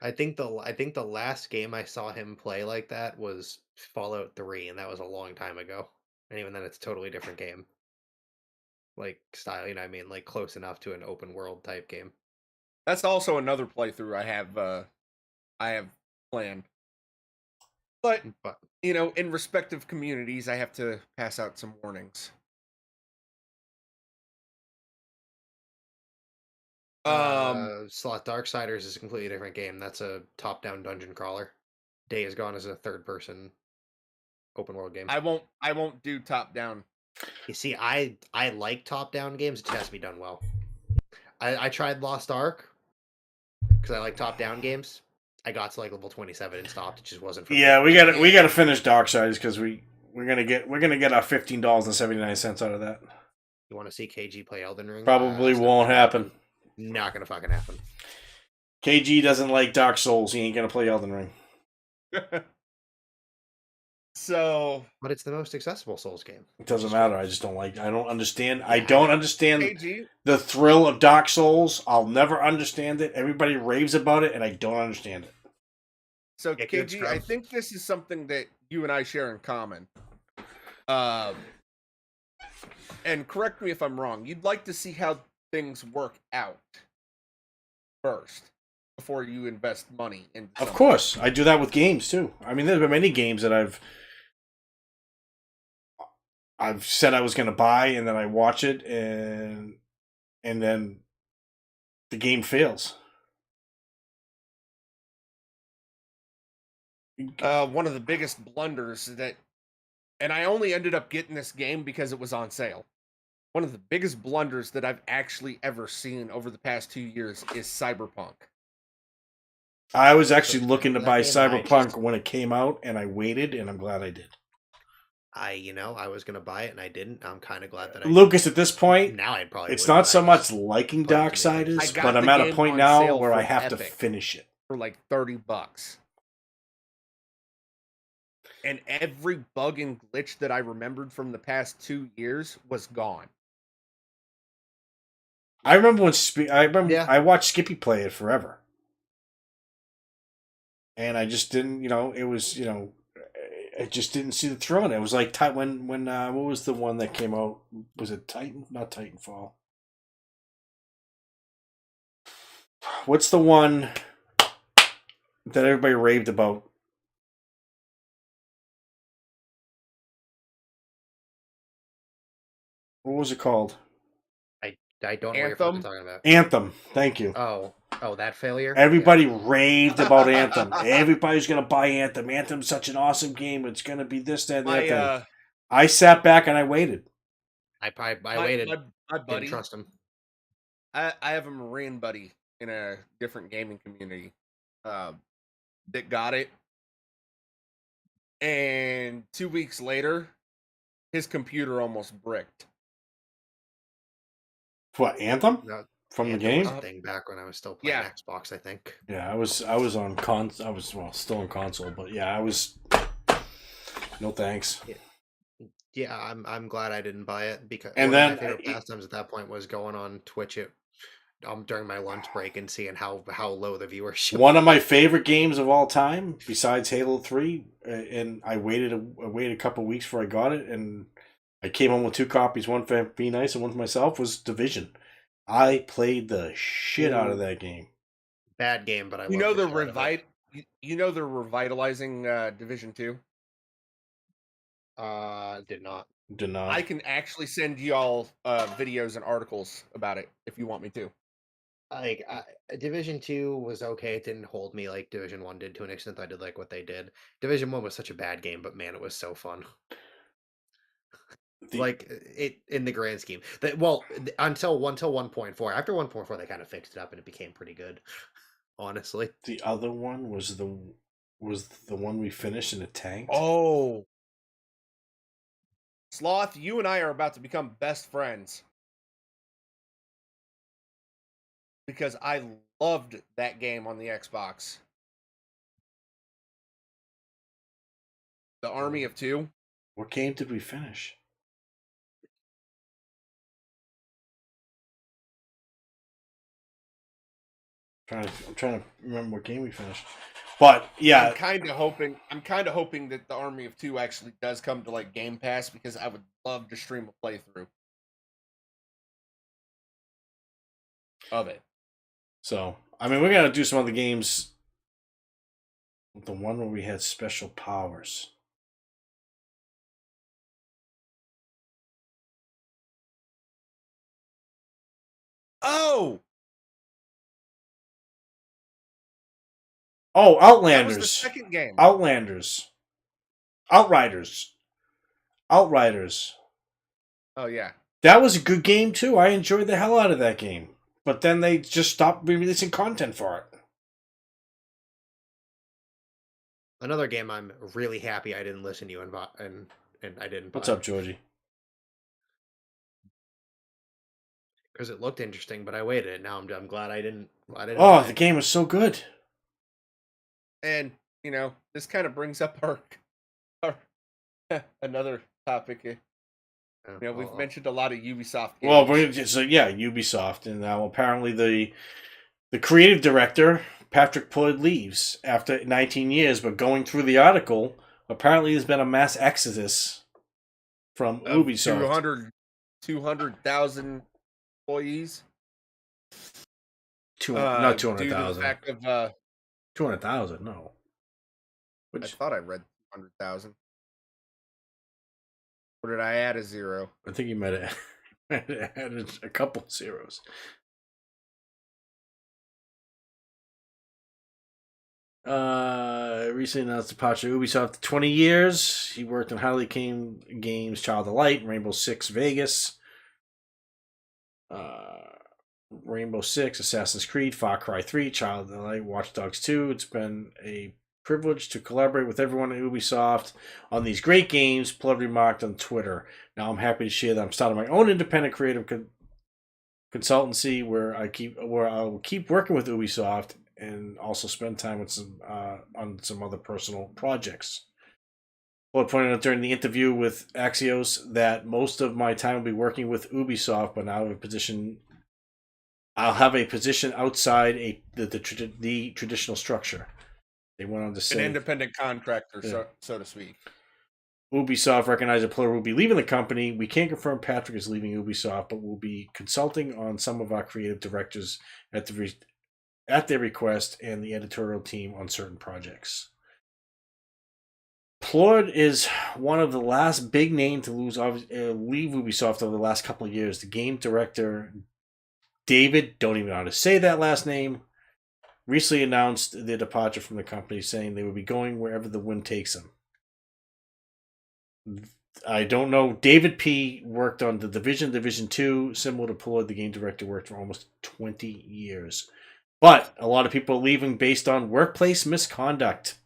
I think the last game I saw him play like that was Fallout 3, and that was a long time ago. And even then, it's a totally different game. Like style, I mean, like close enough to an open world type game. That's also another playthrough I have planned. But in respective communities, I have to pass out some warnings. Slot Darksiders is a completely different game. That's a top-down dungeon crawler. Days Gone is a third-person open world game. I won't do top down. You see, I like top-down games. It just has to be done well. I tried Lost Ark because I like top-down games. I got to like level 27 and stopped. It just wasn't for me. Yeah, we gotta finish Darksiders because we're gonna get our $15.79 out of that. You want to see KG play Elden Ring? Probably won't happen. Not gonna fucking happen. KG doesn't like Dark Souls. He ain't gonna play Elden Ring. So, but it's the most accessible Souls game. It doesn't matter. I just don't like. I don't understand. I don't understand KG? the thrill of Dark Souls. I'll never understand it. Everybody raves about it, and I don't understand it. So, KG, I think this is something that you and I share in common. And correct me if I'm wrong. You'd like to see how things work out first before you invest money in. Of course, I do that with games too. I mean, there's been many games that I've said I was going to buy, and then I watch it, and then the game fails. One of the biggest blunders that And I only ended up getting this game because it was on sale. One of the biggest blunders that I've actually ever seen over the past 2 years is Cyberpunk. I was actually looking to That buy game, Cyberpunk when it came out, and I waited, and I'm glad I did. I was gonna buy it and I didn't. I'm kind of glad that I Lucas, at this point, didn't. Now I'd probably. it's wouldn't, not but so I much just liking put it to me. Darksiders, I got but I'm the at a game point on now sale where I from have to Epic. finish it. For like $30. And every bug and glitch that I remembered from the past 2 years was gone. I remember when Yeah. I watched Skippy play it forever, and I just didn't. It was I just didn't see the thrill in it. It was like when what was the one that came out? Was it Titan? Not Titanfall. What's the one that everybody raved about? What was it called? I don't know what you're Anthem? talking about. Anthem. Thank you. Oh, that failure. Everybody raved about Anthem. Everybody's gonna buy Anthem. Anthem's such an awesome game. It's gonna be this, that, and the other thing. I sat back and I waited. I waited. My buddy, Didn't trust him. I have a Marine buddy in a different gaming community that got it. And 2 weeks later, his computer almost bricked. What, Anthem? No, From the Anthem game? was a thing back when I was still playing Xbox, I think. Yeah, I was on still on console, but yeah, I was no thanks. Yeah, I'm glad I didn't buy it because And one then of my favorite pastimes at that point was going on Twitch during my lunch break and seeing how low the viewership. One of my favorite games of all time, besides Halo 3, and I waited a couple weeks before I got it, and I came home with 2 copies, one for Be Nice and one for myself, was Division. I played the shit out of that game. Bad game, but I You know they're revitalizing Division 2? Did not. I can actually send y'all videos and articles about it if you want me to. Like Division 2 was okay. It didn't hold me like Division 1 did to an extent. I did like what they did. Division 1 was such a bad game, but man, it was so fun. Like it in the grand scheme. Until 1.4. After 1.4, they kind of fixed it up and it became pretty good. Honestly. The other one was the one we finished in a tank. Oh, Sloth, you and I are about to become best friends. Because I loved that game on the Xbox. The Army of Two. What game did we finish? I'm trying to remember what game we finished. But yeah, I'm kind of hoping that the Army of Two actually does come to like Game Pass because I would love to stream a playthrough of it. So I mean, we're gonna do some other games. The one where we had special powers. Oh, Outlanders. That was the second game. Outlanders. Outriders. Oh yeah. That was a good game too. I enjoyed the hell out of that game. But then they just stopped releasing content for it. Another game I'm really happy I didn't listen to you and I didn't. What's up, Georgie? Because it looked interesting, but I waited. Now I'm glad I didn't. Oh, the game was so good. And this kind of brings up our another topic. We've mentioned a lot of Ubisoft games. Well, Ubisoft, and now apparently the creative director Patrick Poyd leaves after 19 years. But going through the article, apparently there's been a mass exodus from Ubisoft. 200,000 employees. Not 200,000. Due to the fact of 200,000. No. I thought I read 200,000. Or did I add a zero? I think you might have added a couple zeros. Recently announced departure of Ubisoft 20 years. He worked on highly acclaimed games Child of Light, Rainbow Six Vegas, Rainbow Six, Assassin's Creed, Far Cry 3, Child of Light, Watch Dogs 2. It's been a privilege to collaborate with everyone at Ubisoft on these great games, Pleb remarked on Twitter. Now I'm happy to share that I'm starting my own independent creative consultancy where I will keep working with Ubisoft and also spend time with some on some other personal projects. Well, pointed out during the interview with Axios that most of my time will be working with Ubisoft, but now I'll have a position outside the traditional structure. They went on to An say independent contractor, so to speak. Ubisoft recognized that Pillar will be leaving the company. We can't confirm Patrick is leaving Ubisoft, but we'll be consulting on some of our creative directors at their request and the editorial team on certain projects. Plord is one of the last big names to leave Ubisoft over the last couple of years. The game director, David, don't even know how to say that last name, recently announced their departure from the company, saying they will be going wherever the wind takes them. I don't know. David P. worked on The Division, Division 2, similar to Plord. The game director worked for almost 20 years. But a lot of people are leaving based on workplace misconduct.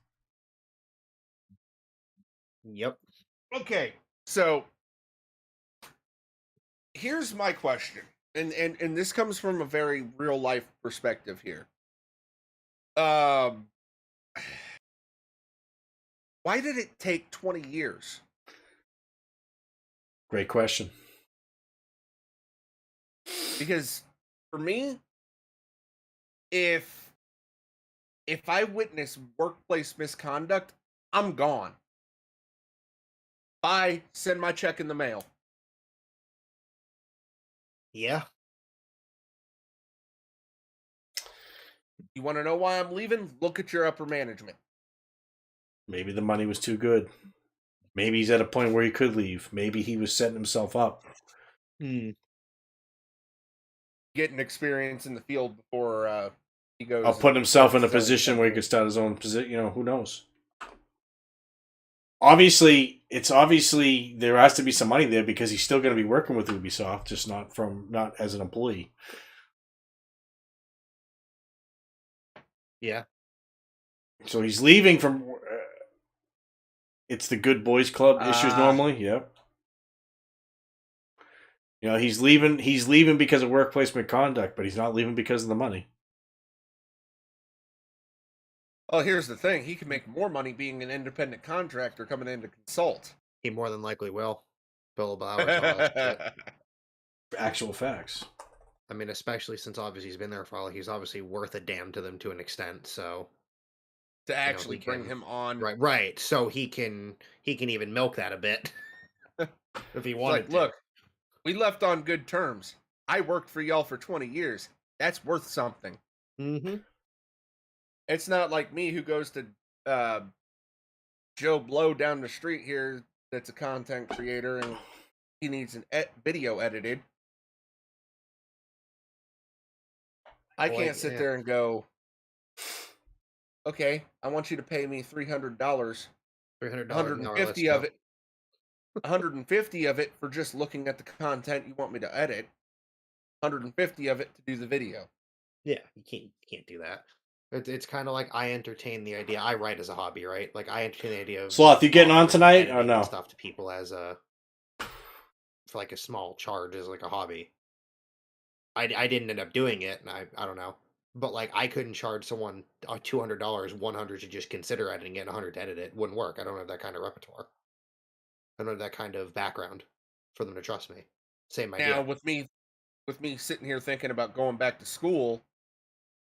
Yep. Okay, so here's my question, and this comes from a very real life perspective here. Why did it take 20 years? Great question. Because for me, if I witness workplace misconduct, I'm gone. Bye. Send my check in the mail. Yeah. You want to know why I'm leaving? Look at your upper management. Maybe the money was too good. Maybe he's at a point where he could leave. Maybe he was setting himself up. Getting experience in the field before he goes. I'll put himself in a position where he could start his own position. Who knows? Obviously, there has to be some money there because he's still going to be working with Ubisoft, just not as an employee. Yeah. So he's leaving from. It's the Good Boys Club issues normally. Yep. He's leaving. He's leaving because of workplace misconduct, but he's not leaving because of the money. Oh, here's the thing. He can make more money being an independent contractor coming in to consult. He more than likely will. Billable hours. Actual facts. I mean, especially since obviously he's been there for a while, he's obviously worth a damn to them to an extent. So to actually bring him on, right. So he can even milk that a bit if he wanted to. Look, we left on good terms. I worked for y'all for 20 years. That's worth something. Mm-hmm. It's not like me who goes to Joe Blow down the street here that's a content creator and he needs an video edited. I can't sit there and go, okay, I want you to pay me $300. $150 of it. $150 of it for just looking at the content you want me to edit. $150 of it to do the video. Yeah, you can't do that. It's kind of like I entertain the idea. I write as a hobby, right? Like I entertain the idea of Sloth. You getting on tonight or no? Stuff to people as for like a small charge as like a hobby. I didn't end up doing it, and I don't know, but like I couldn't charge someone $200, $100 to just consider editing it, and $100 to edit it. Wouldn't work. I don't have that kind of repertoire. I don't have that kind of background for them to trust me. Same idea. Now with me sitting here thinking about going back to school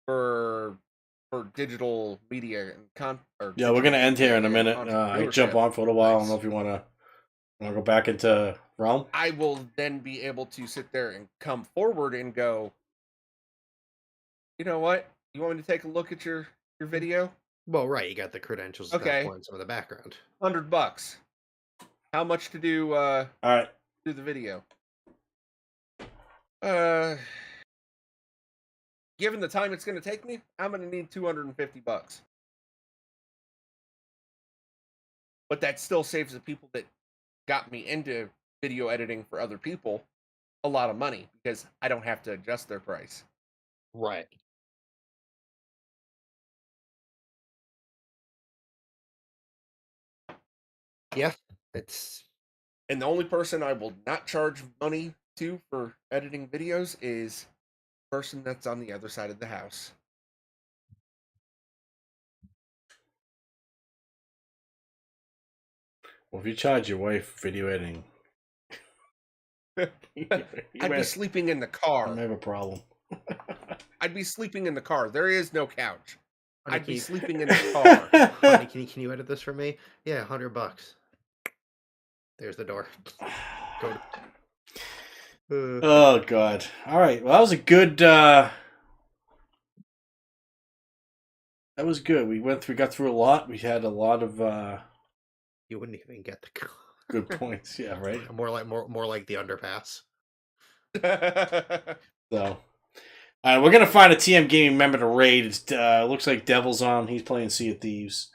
for digital media and yeah, we're gonna end here in a minute. I jump on for a little while. I don't know if you want to go back into Realm. I will then be able to sit there and come forward and go, you know what? You want me to take a look at your video? Well, right, you got the credentials at that point, some of the background. $100. How much to do? All right, do the video. Given the time it's going to take me, I'm going to need $250. but that still saves the people that got me into video editing for other people a lot of money because I don't have to adjust their price. Right. Yeah, it's And the only person I will not charge money to for editing videos is the person that's on the other side of the house. Well, if you charge your wife video editing, I'd be sleeping in the car. I have a problem. I'd be sleeping in the car. There is no couch. Honey, I'd be can you- sleeping in the car. Honey, can you edit this for me? Yeah, $100. There's the door. Go. Oh God! All right. Well, that was a good. That was good. We got through a lot. We had a lot of You wouldn't even get the good points. Yeah, right. more like the underpass. So, all right, we're gonna find a TM Gaming member to raid. It looks like Devil's on. He's playing Sea of Thieves.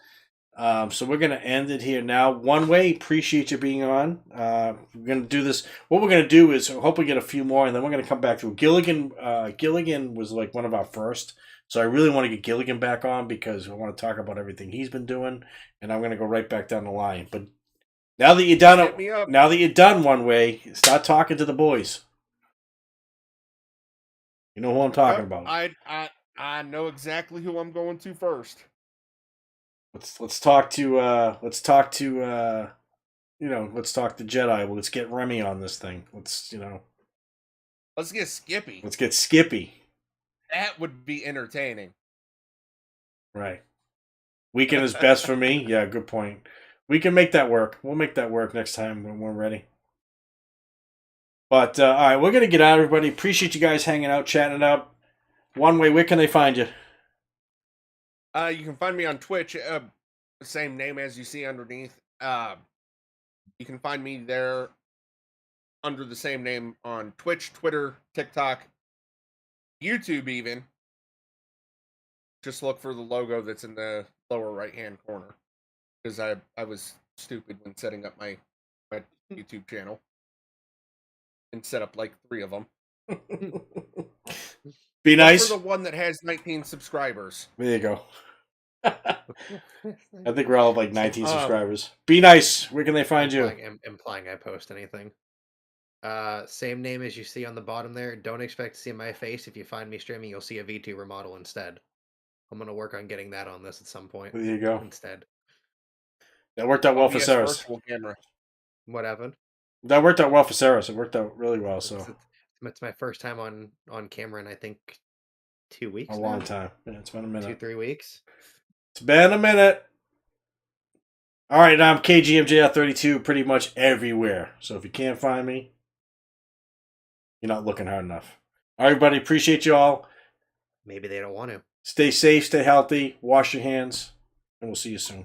So we're gonna end it here now. One Way, appreciate you being on. We're gonna do this. What we're gonna do is hope we get a few more, and then we're gonna come back through. Gilligan was like one of our first, so I really want to get Gilligan back on because I want to talk about everything he's been doing, and I'm gonna go right back down the line. But now that you're done, Hit me up. now that you're done, One Way, start talking to the boys. You know who I'm talking about. I know exactly who I'm going to first. Let's talk to let's talk to Jedi. Well, let's get Remy on this thing. Let's get Skippy. Let's get Skippy. That would be entertaining. Right. Weekend is best for me. Yeah, good point. We can make that work. We'll make that work next time when we're ready. But all right, we're gonna get out, everybody. Appreciate you guys hanging out, chatting it up. One Way, where can they find you? You can find me on Twitch, same name as you see underneath. You can find me there under the same name on Twitch, Twitter, TikTok, YouTube even. Just look for the logo that's in the lower right-hand corner. Because I was stupid when setting up my YouTube channel. And set up like 3 of them. Be nice. Look for the one that has 19 subscribers. There you go. I think we're all like 19 subscribers. Be nice. Where can they find you? Implying I post anything. Same name as you see on the bottom there. Don't expect to see my face. If you find me streaming, you'll see a VTuber model instead. I'm gonna work on getting that on this at some point. There you go. Instead. That worked out well for Saris. What happened? That worked out well for Saris. It worked out really well. So it's my first time on camera in I think 2 weeks. A long time. Yeah, it's been a minute. 2-3 weeks. It's been a minute. All right, I'm KGMJR32 pretty much everywhere. So if you can't find me, you're not looking hard enough. All right, everybody, appreciate you all. Maybe they don't want to. Stay safe, stay healthy, wash your hands, and we'll see you soon.